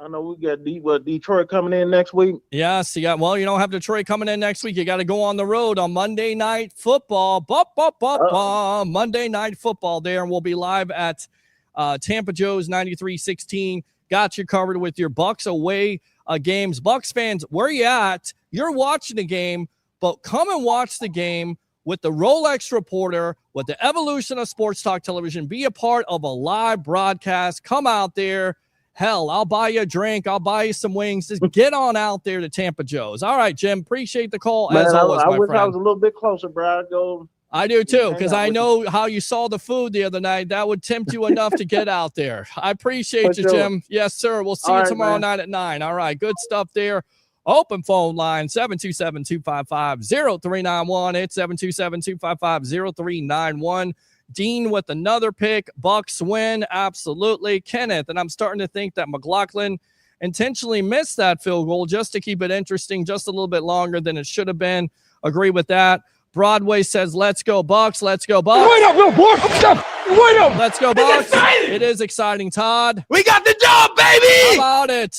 know we got Detroit coming in next week. Yes, you don't have Detroit coming in next week. You got to go on the road on Monday Night Football. Monday Night Football there, and we'll be live at Tampa Joe's 93-16. Got you covered with your Bucs away games. Bucs fans, where you at? You're watching the game, but come and watch the game with the Rolex reporter, with the evolution of sports talk television. Be a part of a live broadcast. Come out there. Hell, I'll buy you a drink. I'll buy you some wings. Just get on out there to Tampa Joe's. All right, Jim. Appreciate the call Man, as always, I my wish friend. I was a little bit closer, bro. I'd go. I do too, hang because out I with know how you saw the food the other night. That would tempt you enough to get out there. I appreciate For you, sure. Jim. Yes, sir. We'll see All you right, tomorrow man. night at 9. All right, good stuff there. Open phone line, 727-255-0391. It's 727-255-0391. Dean with another pick. Bucs win, absolutely. Kenneth, and I'm starting to think that McLaughlin intentionally missed that field goal just to keep it interesting, just a little bit longer than it should have been. Agree with that. Broadway says, let's go Bucs, let's go Bucs. Wait up, Will. Wait up. Let's go Bucs. It is exciting, Todd. We got the job, baby. How about it,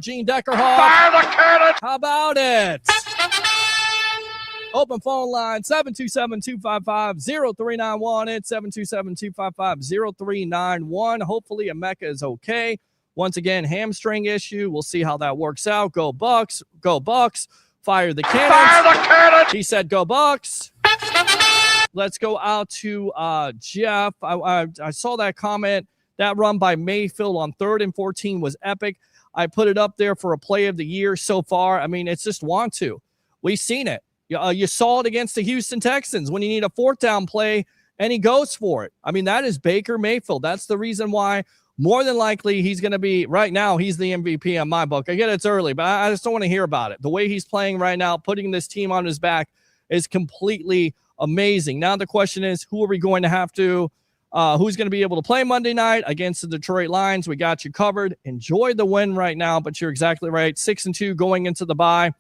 Gene Deckerhoff? Fire the cannon. How about it? Open phone line, 727-255-0391. It's 727-255-0391. Hopefully Emeka is okay. Once again, hamstring issue. We'll see how that works out. Go Bucs. Go Bucs. Fire the cannons. Fire the cannon. He said, go Bucs. Let's go out to Jeff. I saw that comment. That run by Mayfield on 3rd and 14 was epic. I put it up there for a play of the year so far. I mean, it's just want to. We've seen it. You saw it against the Houston Texans when you need a 4th down play, and he goes for it. I mean, that is Baker Mayfield. That's the reason why more than likely he's going to be, right now, he's the MVP in my book. I get it's early, but I just don't want to hear about it. The way he's playing right now, putting this team on his back is completely amazing. Now the question is, who are we going to have to who's going to be able to play Monday night against the Detroit Lions? We got you covered. Enjoy the win right now, but you're exactly right. 6-2 going into the bye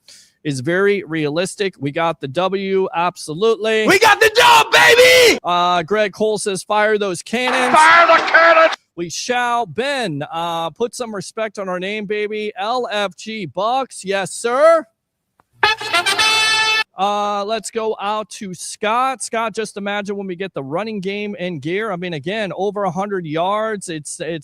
is very realistic. We got the W, absolutely. We got the job, baby. Greg Cole says, fire those cannons. Fire the cannon. We shall. Ben, put some respect on our name, baby. LFG Bucs. Yes, sir. Let's go out to Scott. Scott, just imagine when we get the running game in gear. I mean, again, over 100 yards. It's a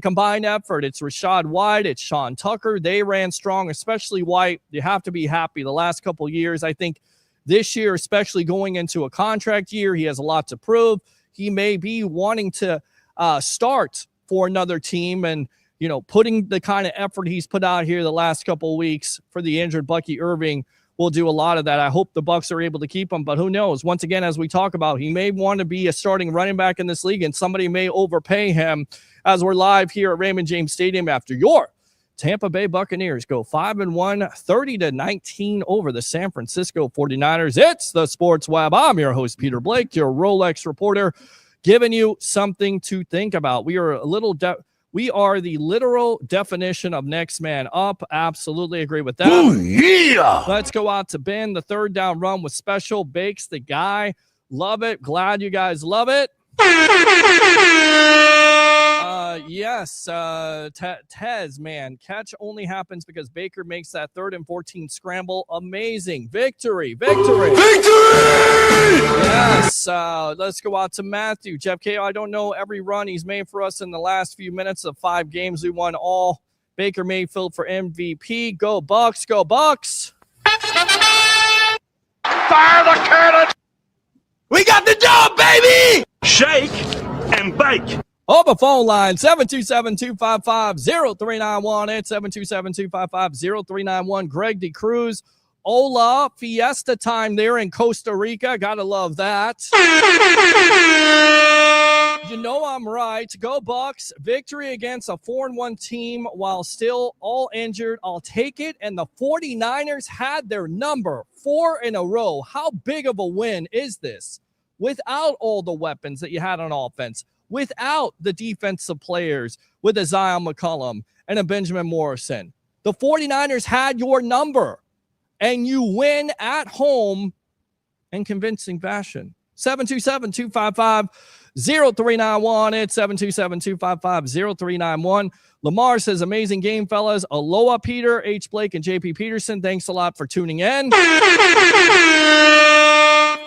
combined effort. It's Rashad White. It's Sean Tucker. They ran strong, especially White. You have to be happy. The last couple of years, I think this year, especially going into a contract year, he has a lot to prove. He may be wanting to start for another team, and putting the kind of effort he's put out here the last couple of weeks for the injured Bucky Irving will do a lot of that. I hope the Bucs are able to keep him, but who knows? Once again, as we talk about, he may want to be a starting running back in this league, and somebody may overpay him. As we're live here at Raymond James Stadium after your Tampa Bay Buccaneers go 5-1, 30-19 over the San Francisco 49ers. It's the Sports Web. I'm your host, Peter Blake, your Rolex reporter, giving you something to think about. We are the literal definition of next man up. Absolutely agree with that. Ooh, yeah. Let's go out to Ben. The 3rd down run was special. Bakes the guy. Love it. Glad you guys love it. Yes, Tez, man. Catch only happens because Baker makes that 3rd and 14 scramble. Amazing. Victory. Yes. Let's go out to Matthew. Jeff K. I don't know every run he's made for us in the last few minutes of 5 games. We won all. Baker Mayfield for MVP. Go Bucs. Go Bucs. Fire the cannon. We got the job, baby. Shake and bake. Open phone line, 727-255-0391. It's 727-255-0391. Greg DeCruz. Hola, fiesta time there in Costa Rica. Gotta love that. You know I'm right. Go Bucs. Victory against a 4-1 team while still all injured. I'll take it. And the 49ers had their number 4 in a row. How big of a win is this? Without all the weapons that you had on offense, without the defensive players, with a Zion McCollum and a Benjamin Morrison. The 49ers had your number, and you win at home in convincing fashion. 727-255-0391. It's 727-255-0391. Lamar says, amazing game, fellas. Aloha, Peter, H. Blake, and JP Peterson. Thanks a lot for tuning in.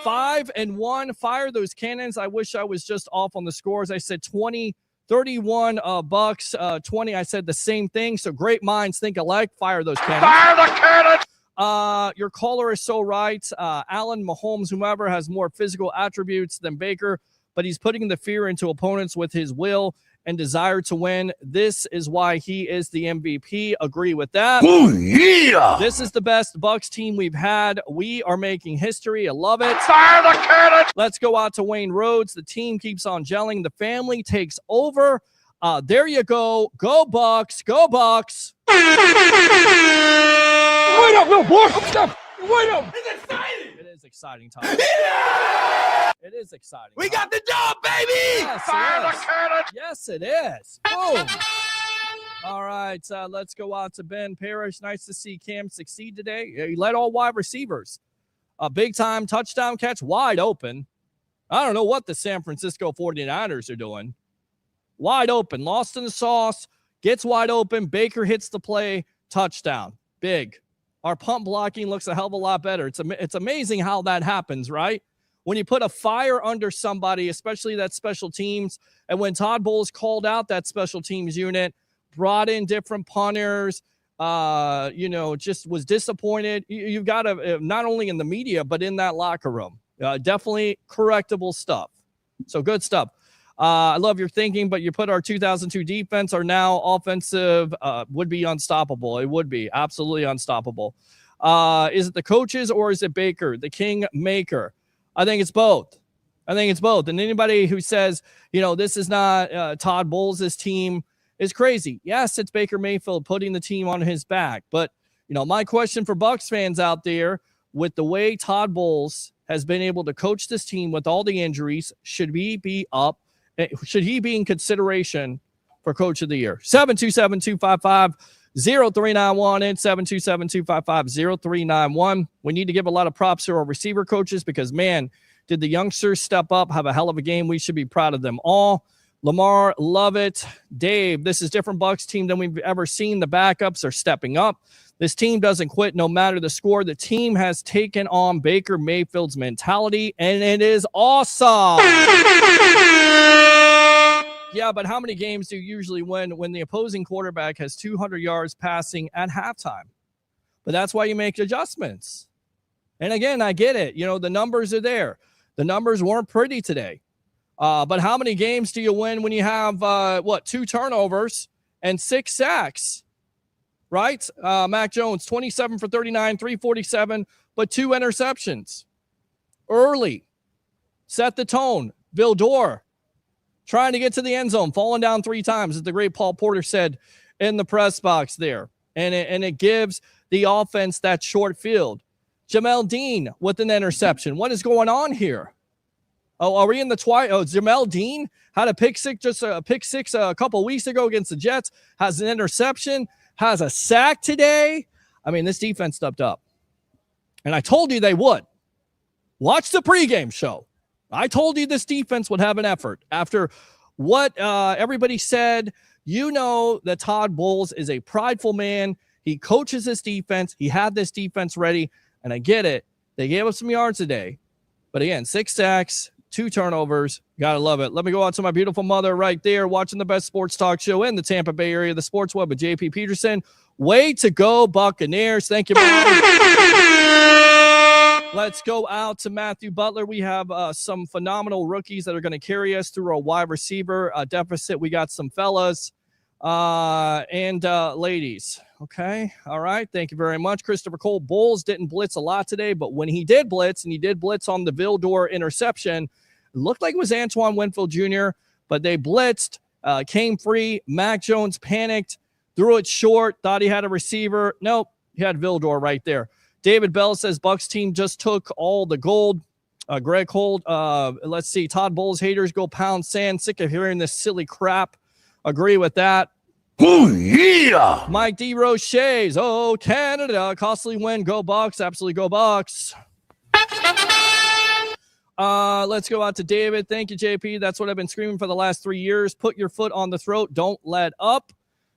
5-1. Fire those cannons. I wish I was just off on the scores. I said 20-31 Bucs. 20. I said the same thing. So great minds think alike. Fire those cannons. Fire the cannon. Your caller is so right. Allen, Mahomes, whomever has more physical attributes than Baker, but he's putting the fear into opponents with his will and desire to win. This is why he is the MVP. Agree with that. Oh, yeah. This is the best Bucs team we've had. We are making history. I love it. Fire the cannon. Let's go out to Wayne Rhodes. The team keeps on gelling. The family takes over. There you go. Go Bucs. Go Bucs. Wait up, no, boy. Wait up. It's exciting. It is exciting time. It is exciting. We got the job, baby. Yes, Fire it the is. cannon. Yes, it is. Boom. All right, let's go out to Ben Parrish. Nice to see Cam succeed today. He led all wide receivers. A big-time touchdown catch, wide open. I don't know what the San Francisco 49ers are doing. Wide open, lost in the sauce, gets wide open. Baker hits the play, touchdown. Big. Our punt blocking looks a hell of a lot better. It's amazing how that happens, right? When you put a fire under somebody, especially that special teams, and when Todd Bowles called out that special teams unit, brought in different punters, just was disappointed. You've got to, not only in the media, but in that locker room. Definitely correctable stuff. So good stuff. I love your thinking, but you put our 2002 defense, our now offensive, would be unstoppable. It would be absolutely unstoppable. Is it the coaches or is it Baker, the king maker? I think it's both. And anybody who says, this is not Todd Bowles' team is crazy. Yes, it's Baker Mayfield putting the team on his back. But, my question for Bucs fans out there, with the way Todd Bowles has been able to coach this team with all the injuries, should he be in consideration for Coach of the Year? 727-255-0391 and 727-255-0391. We need to give a lot of props to our receiver coaches because, man, did the youngsters step up, have a hell of a game. We should be proud of them all. Lamar, love it. Dave, this is different Bucs team than we've ever seen. The backups are stepping up. This team doesn't quit no matter the score. The team has taken on Baker Mayfield's mentality, and it is awesome. Yeah, but how many games do you usually win when the opposing quarterback has 200 yards passing at halftime? But that's why you make adjustments. And again, I get it. The numbers are there. The numbers weren't pretty today. But how many games do you win when you have, 2 turnovers and 6 sacks? Right? Mac Jones, 27 for 39, 347, but 2 interceptions. Early. Set the tone. Vildor trying to get to the end zone, falling down 3 times, as the great Paul Porter said in the press box there. And it gives the offense that short field. Jamel Dean with an interception. What is going on here? Oh, are we in the twilight? Oh, Jamel Dean had a pick six a couple weeks ago against the Jets, has an interception, has a sack today. I mean, this defense stepped up. And I told you they would. Watch the pregame show. I told you this defense would have an effort. After what everybody said, that Todd Bowles is a prideful man. He coaches this defense. He had this defense ready. And I get it. They gave us some yards today. But again, 6 sacks, 2 turnovers. Gotta love it. Let me go out to my beautiful mother right there watching the best sports talk show in the Tampa Bay area, the Sports Web with JP Peterson. Way to go, Buccaneers. Thank you, Mom. Let's go out to Matthew Butler. We have some phenomenal rookies that are going to carry us through a wide receiver deficit. We got some fellas and ladies. Okay. All right. Thank you very much. Christopher Cole. Bowles didn't blitz a lot today, but when he did blitz, and he did blitz on the Vildor interception, it looked like it was Antoine Winfield Jr., but they blitzed, came free. Mac Jones panicked, threw it short, thought he had a receiver. Nope. He had Vildor right there. David Bell says Bucs team just took all the gold. Greg Holt, let's see. Todd Bowles haters go pound sand. Sick of hearing this silly crap. Agree with that. Oh, yeah. Mike D. Roche's. Oh, Canada. Costly win. Go Bucs. Absolutely go Bucs. Let's go out to David. Thank you, JP. That's what I've been screaming for the last 3 years. Put your foot on the throat. Don't let up.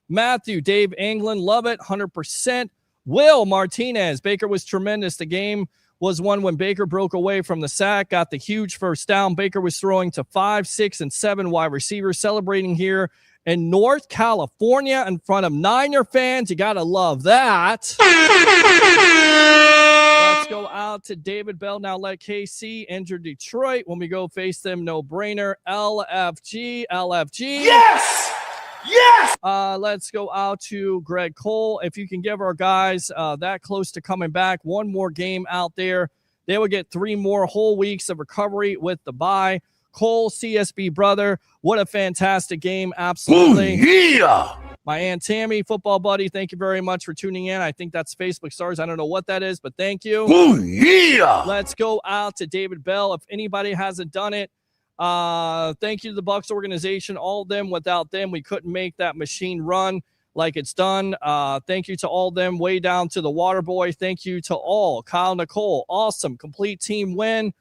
Matthew, Dave England. Love it. 100%. Will Martinez. Baker was tremendous. The game was one when Baker broke away from the sack, got the huge first down. Baker was throwing to 5, 6, and 7 wide receivers, celebrating here in North California in front of Niner fans. You got to love that. Let's go out to David Bell. Now let KC enter Detroit. When we go face them, no brainer. LFG. Yes! Yes! Let's go out to Greg Cole. If you can give our guys that close to coming back, one more game out there, they will get 3 more whole weeks of recovery with the bye. Cole, CSB brother, what a fantastic game. Absolutely. Ooh, yeah! My Aunt Tammy, football buddy, thank you very much for tuning in. I think that's Facebook Stars. I don't know what that is, but thank you. Ooh, yeah! Let's go out to David Bell. If anybody hasn't done it, thank you to the Bucs organization. All of them. Without them, we couldn't make that machine run like it's done. Thank you to all of them, way down to the water boy. Thank you to all. Kyle Nicole, awesome. Complete team win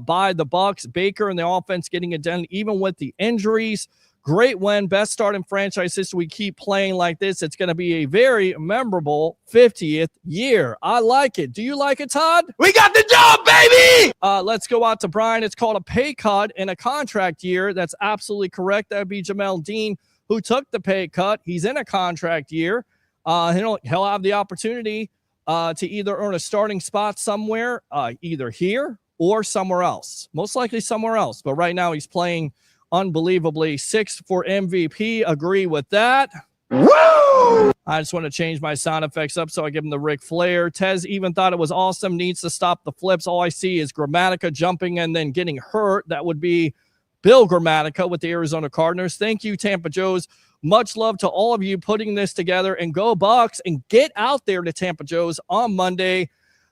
by the Bucs. Baker and the offense getting it done, even with the injuries. Great win, best start in franchise history. We keep playing like this. It's going to be a very memorable 50th year. I like it. Do you like it, Todd? We got the job, baby! Let's go out to Brian. It's called a pay cut in a contract year. That's absolutely correct. That would be Jamel Dean, who took the pay cut. He's in a contract year. He'll have the opportunity to either earn a starting spot somewhere, either here or somewhere else. Most likely somewhere else. But right now he's playing unbelievably. 6 for MVP. Agree with that. Woo! I just want to change my sound effects up so I give him the Ric Flair. Tez even thought it was awesome. Needs to stop the flips. All I see is Grammatica jumping and then getting hurt. That would be Bill Grammatica with the Arizona Cardinals. Thank you, Tampa Joes. Much love to all of you putting this together. And go Bucs and get out there to Tampa Joes on Monday,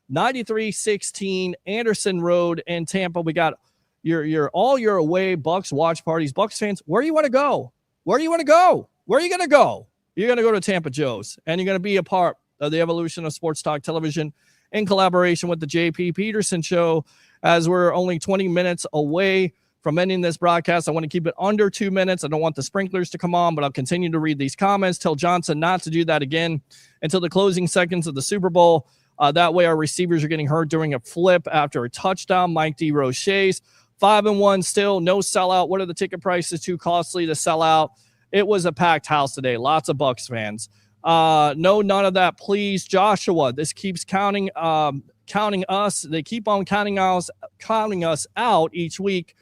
9316 Anderson Road in Tampa. We got your all your away Bucs watch parties. Bucs fans, where do you want to go? Where do you want to go? Where are you going to go? You're going to go to Tampa Joe's, and you're going to be a part of the evolution of sports talk television in collaboration with the JP Peterson Show. As we're only 20 minutes away from ending this broadcast, I want to keep it under 2 minutes. I don't want the sprinklers to come on, but I'll continue to read these comments. Tell Johnson not to do that again until the closing seconds of the Super Bowl. That way our receivers are getting hurt during a flip after a touchdown. Mike D. Roche's 5-1 still, no sellout. What are the ticket prices too costly to sell out? It was a packed house today. Lots of Bucs fans. No, none of that, please. Joshua, this keeps counting us. They keep on counting us out each week.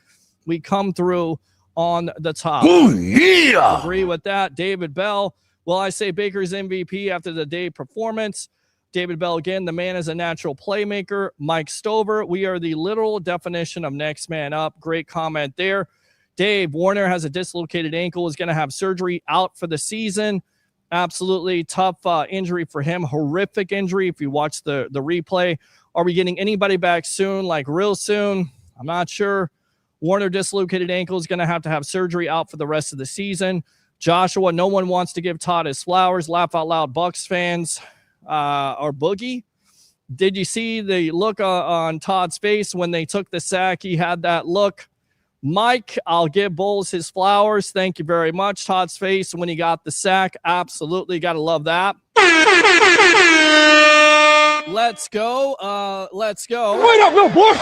We come through on the top. Ooh, yeah! Agree with that. David Bell. Well, I say Baker's MVP after the day performance. David Bell again, the man is a natural playmaker. Mike Stover, we are the literal definition of next man up. Great comment there. Dave, Warner has a dislocated ankle, is going to have surgery, out for the season. Absolutely tough injury for him. Horrific injury if you watch the replay. Are we getting anybody back soon, like real soon? I'm not sure. Warner dislocated ankle, is going to have surgery, out for the rest of the season. Joshua, no one wants to give Todd his flowers. Laugh out loud, Bucs fans. Or Boogie. Did you see the look on Todd's face when they took the sack? He had that look. Mike, I'll give Bulls his flowers. Thank you very much. Todd's face when he got the sack. Absolutely. Got to love that. Let's go. Let's go. Wait up, little boy.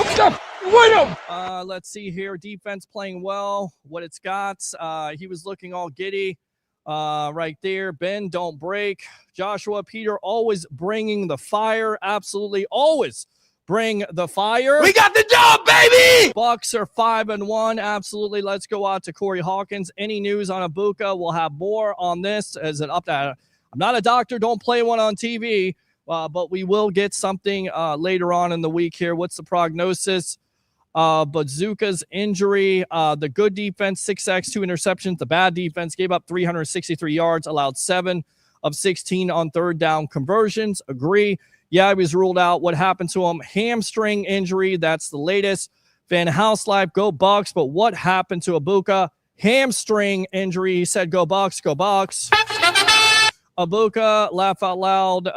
Wait up. Let's see here. Defense playing well. What it's got. He was looking all giddy. Right there. Ben, don't break. Joshua, Peter, always bringing the fire. Absolutely. Always bring the fire. We got the job, baby. Bucs are 5-1. Absolutely. Let's go out to Corey Hawkins. Any news on Ibuka? We'll have more on this as an update. I'm not a doctor. Don't play one on TV, but we will get something later on in the week here. What's the prognosis? Bazooka's injury, the good defense, 6 sacks, 2 interceptions. The bad defense gave up 363 yards, allowed 7 of 16 on third down conversions. Agree. Yeah, he was ruled out. What happened to him? Hamstring injury. That's the latest. Van Houselife, go Bucs. But what happened to Ibuka? Hamstring injury. He said, go Bucs, go Bucs. Ibuka, laugh out loud.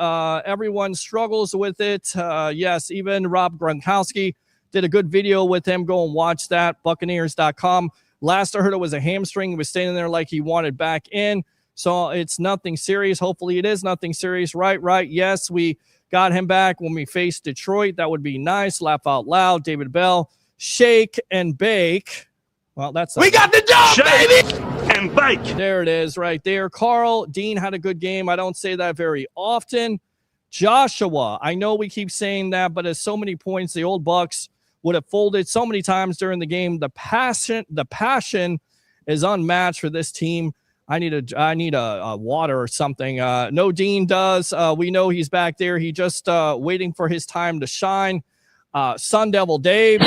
Everyone struggles with it. Yes, even Rob Gronkowski did a good video with him. Go and watch that. Buccaneers.com. Last I heard it was a hamstring. He was standing there like he wanted back in. So it's nothing serious. Hopefully it is nothing serious. Right. Yes, we got him back when we faced Detroit. That would be nice. Laugh out loud. David Bell, shake and bake. Well, that's we got the job, baby. and bake. There it is right there. Carl, Dean had a good game. I don't say that very often. Joshua, I know we keep saying that, but at so many points, the old Bucs would have folded so many times during the game. The passion is unmatched for this team. I need a water or something. No, Dean does. We know he's back there. He just waiting for his time to shine. Sun Devil Dave.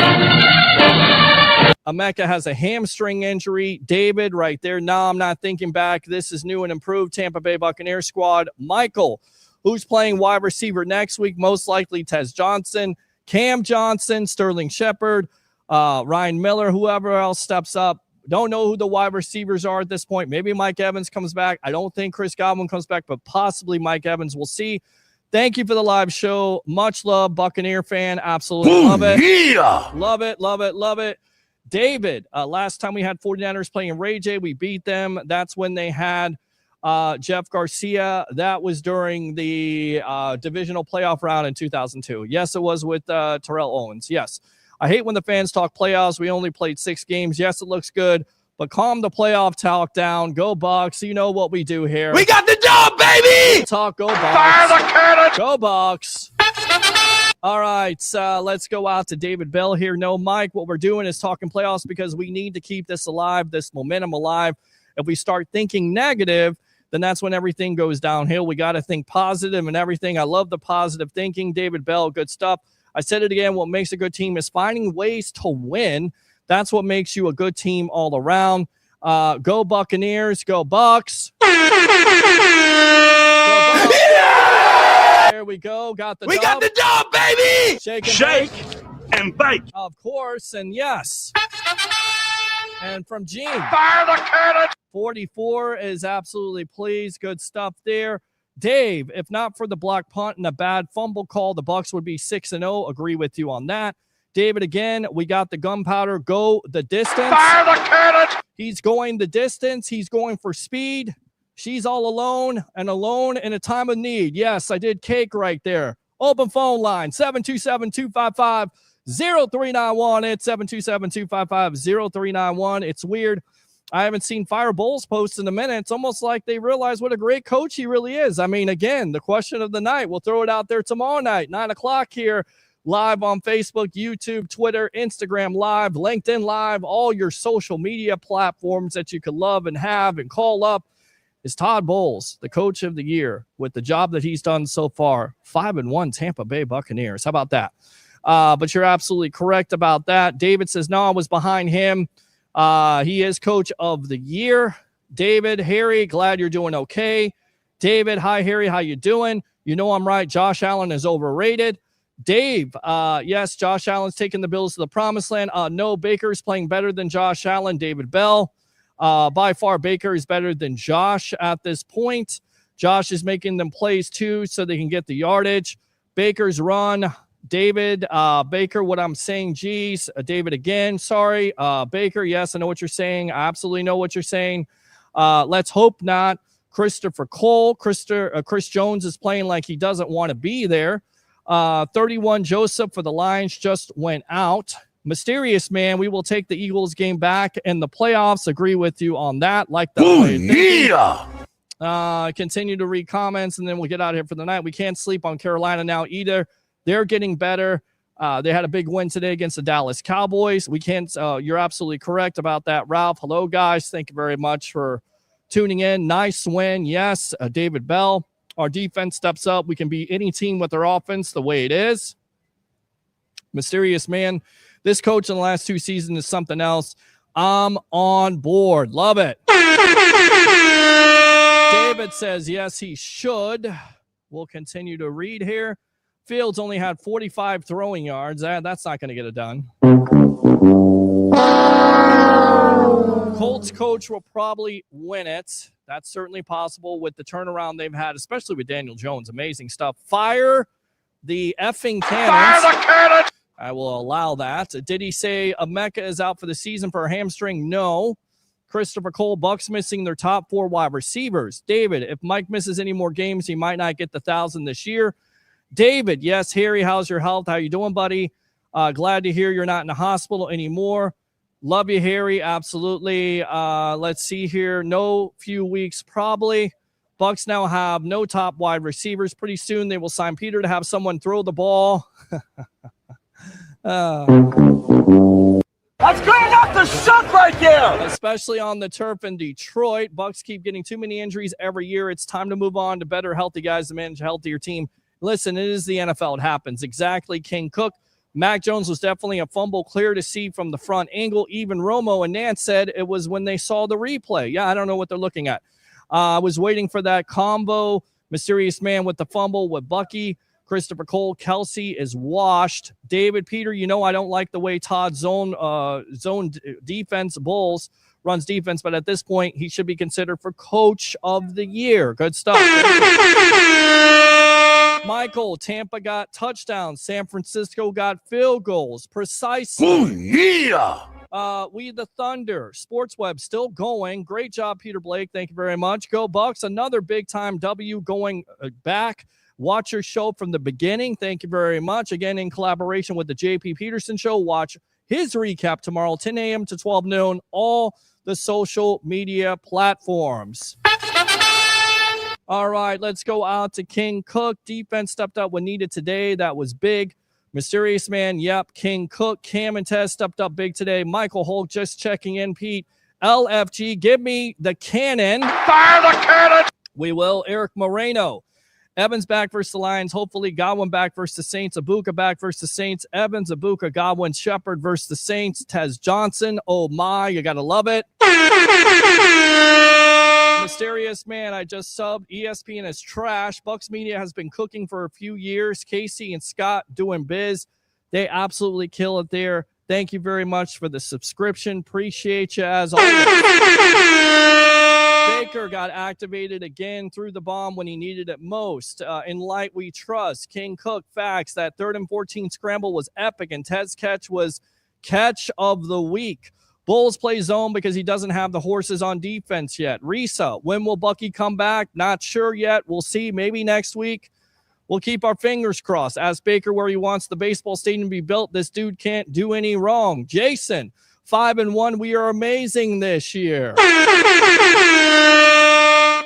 Emeka has a hamstring injury. David right there. No, I'm not thinking back. This is new and improved Tampa Bay Buccaneers squad. Michael, who's playing wide receiver next week? Most likely Tez Johnson, Cam Johnson, Sterling Shepard, Ryan Miller, whoever else steps up. Don't know who the wide receivers are at this point. Maybe Mike Evans comes back. I don't think Chris Godwin comes back, but possibly Mike Evans. We'll see. Thank you for the live show. Much love, Buccaneer fan. Absolutely love it. Yeah. Love it, love it, love it. David, last time we had 49ers playing Ray J, we beat them. That's when they had Jeff Garcia. That was during the divisional playoff round in 2002. Yes, it was with Terrell Owens. Yes. I hate when the fans talk playoffs. We only played 6 games. Yes, it looks good, but calm the playoff talk down. Go Bucs. You know what we do here. We got the job, baby. Talk, go Bucs. Fire the cannon. Go Bucs. All right, let's go out to David Bell here. No, Mike, what we're doing is talking playoffs because we need to keep this alive, this momentum alive. If we start thinking negative, then that's when everything goes downhill. We got to think positive and everything. I love the positive thinking. David Bell, good stuff. I said it again, what makes a good team is finding ways to win. That's what makes you a good team all around. Go Buccaneers, go Bucs. Go Bucs. Yeah! There we go. Got the dub. Got the job, baby. Shake and bake. Of course, and yes. And from Gene. Fire the cannon. 44 is absolutely pleased. Good stuff there. Dave, if not for the block punt and a bad fumble call, the Bucs would be 6-0. Agree with you on that. David, again, we got the gunpowder. Go the distance. Fire the cannon. He's going the distance. He's going for speed. She's all alone and alone in a time of need. Yes, I did cake right there. Open phone line, 727-255-0391. It's 727-255-0391. It's weird. I haven't seen Fire Bulls post in a minute. It's almost like they realize what a great coach he really is. I mean, again, the question of the night. We'll throw it out there tomorrow night, 9 o'clock here, live on Facebook, YouTube, Twitter, Instagram Live, LinkedIn Live, all your social media platforms that you could love and have and call up. Is Todd Bowles, the coach of the year, with the job that he's done so far. 5-1 Tampa Bay Buccaneers. How about that? But you're absolutely correct about that. David says, no, I was behind him. He is coach of the year. David, Harry, glad you're doing okay. David, hi, Harry, how you doing? You know I'm right. Josh Allen is overrated. Dave, yes, Josh Allen's taking the Bills to the promised land. No, Baker's playing better than Josh Allen. David Bell, by far, Baker is better than Josh at this point. Josh is making them plays too so they can get the yardage. Baker's run. David, Baker, what I'm saying, geez. David again, sorry. Baker, yes, I know what you're saying. I absolutely know what you're saying. Let's hope not. Christopher Cole, Chris Jones is playing like he doesn't want to be there. 31 Joseph for the Lions just went out. Mysterious Man, we will take the Eagles game back in the playoffs. Agree with you on that. Like that. Ooh, yeah. Continue to read comments, and then we'll get out of here for the night. We can't sleep on Carolina now either. They're getting better. They had a big win today against the Dallas Cowboys. We can't. You're absolutely correct about that, Ralph. Hello, guys. Thank you very much for tuning in. Nice win. Yes, David Bell. Our defense steps up. We can beat any team with our offense the way it is. Mysterious Man. This coach in the last 2 seasons is something else. I'm on board. Love it. David says, yes, he should. We'll continue to read here. Fields only had 45 throwing yards. That's not going to get it done. Colts coach will probably win it. That's certainly possible with the turnaround they've had, especially with Daniel Jones. Amazing stuff. Fire the effing cannons. Fire the cannon. I will allow that. Did he say Emeka is out for the season for a hamstring? No. Christopher Cole, Bucs missing their top 4 wide receivers. David, if Mike misses any more games, he might not get the 1,000 this year. David, yes, Harry, how's your health? How you doing, buddy? Glad to hear you're not in the hospital anymore. Love you, Harry. Absolutely. Let's see here. No few weeks, probably. Bucs now have no top wide receivers. Pretty soon they will sign Peter to have someone throw the ball. That's great enough to suck right there. Especially on the turf in Detroit. Bucs keep getting too many injuries every year. It's time to move on to better, healthy guys to manage a healthier team. Listen, it is the NFL. It happens. Exactly. King Cook. Mac Jones was definitely a fumble clear to see from the front angle. Even Romo and Nance said it was when they saw the replay. Yeah, I don't know what they're looking at. I was waiting for that combo. Mysterious man with the fumble with Bucky. Christopher Cole. Kelsey is washed. David Peter, you know I don't like the way Todd zone defense Bulls runs defense, but at this point he should be considered for coach of the year. Good stuff. Michael, Tampa got touchdowns. San Francisco got field goals. Precisely. Oh, yeah. We the Thunder. Sports Web still going. Great job, Peter Blake. Thank you very much. Go Bucs. Another big-time W going back. Watch your show from the beginning. Thank you very much. Again, in collaboration with the JP Peterson Show. Watch his recap tomorrow, 10 a.m. to 12 noon. All the social media platforms. All right, let's go out to King Cook. Defense stepped up when needed today. That was big. Mysterious man, yep. King Cook, Cam and Tez stepped up big today. Michael Hulk just checking in. Pete, LFG, give me the cannon. Fire the cannon. We will. Eric Moreno. Evans back versus the Lions. Hopefully Godwin back versus the Saints. Abuka back versus the Saints. Evans, Abuka, Godwin, Shepard versus the Saints. Tez Johnson. Oh, my. You got to love it. Mysterious man, I just subbed. ESPN is trash. Bucs Media has been cooking for a few years. Casey and Scott doing biz. They absolutely kill it there. Thank you very much for the subscription. Appreciate you as always. Baker got activated again, threw the bomb when he needed it most. In light we trust. King Cook, facts. That 3rd and 14 scramble was epic, and Ted's catch was catch of the week. Bulls play zone because he doesn't have the horses on defense yet. Risa, when will Bucky come back? Not sure yet. We'll see. Maybe next week. We'll keep our fingers crossed. Ask Baker where he wants the baseball stadium to be built. This dude can't do any wrong. Jason, 5-1. We are amazing this year.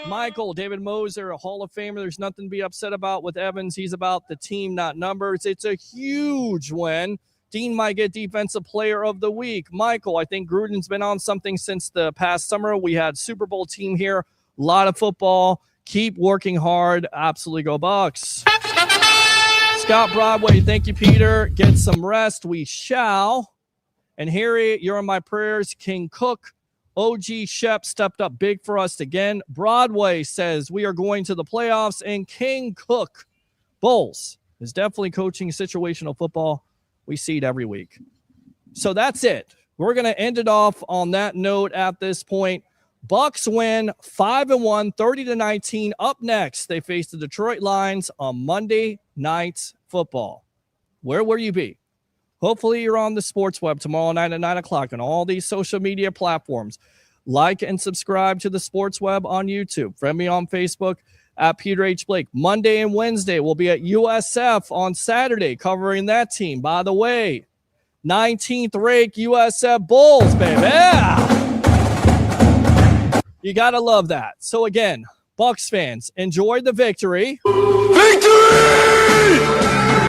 Michael, David Moser, a Hall of Famer. There's nothing to be upset about with Evans. He's about the team, not numbers. It's a huge win. Dean might get Defensive Player of the Week. Michael, I think Gruden's been on something since the past summer. We had Super Bowl team here. A lot of football. Keep working hard. Absolutely go Bucs. Scott Broadway, thank you, Peter. Get some rest. We shall. And Harry, you're in my prayers. King Cook, OG Shep stepped up big for us again. Broadway says we are going to the playoffs. And King Cook, Bulls, is definitely coaching situational football. We see it every week. So that's it. We're going to end it off on that note at this point. Bucs win 5-1, 30-19. Up next, they face the Detroit Lions on Monday Night Football. Where will you be? Hopefully you're on the Sports Web tomorrow night at 9 o'clock on all these social media platforms. Like and subscribe to the Sports Web on YouTube. Friend me on Facebook at Peter H. Blake. Monday and Wednesday we'll be at USF on Saturday covering that team. By the way, 19th ranked USF Bulls, baby. Yeah. You got to love that. So again, Bucs fans, enjoy the victory. Victory!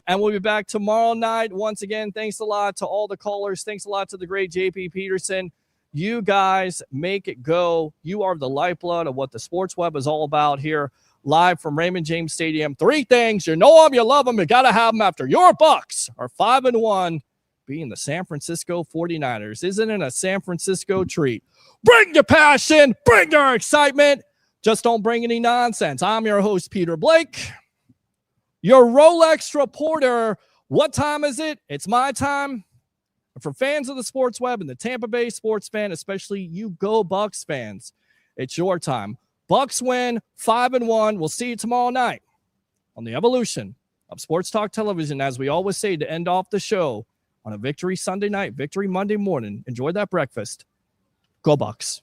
And we'll be back tomorrow night. Once again, thanks a lot to all the callers. Thanks a lot to the great JP Peterson. You guys make it go. You are the lifeblood of what the Sports Web is all about here. Live from Raymond James Stadium. 3 things. You know them, you love them, you got to have them after your Bucs are 5-1, being the San Francisco 49ers. Isn't it a San Francisco treat? Bring your passion, bring your excitement. Just don't bring any nonsense. I'm your host, Peter Blake, your Rolex reporter. What time is it? It's my time. For fans of the Sports Web and the Tampa Bay sports fan, especially you Go Bucs fans, it's your time. Bucs win 5-1. We'll see you tomorrow night on the evolution of Sports Talk Television, as we always say to end off the show on a victory Sunday night, victory Monday morning. Enjoy that breakfast. Go Bucs.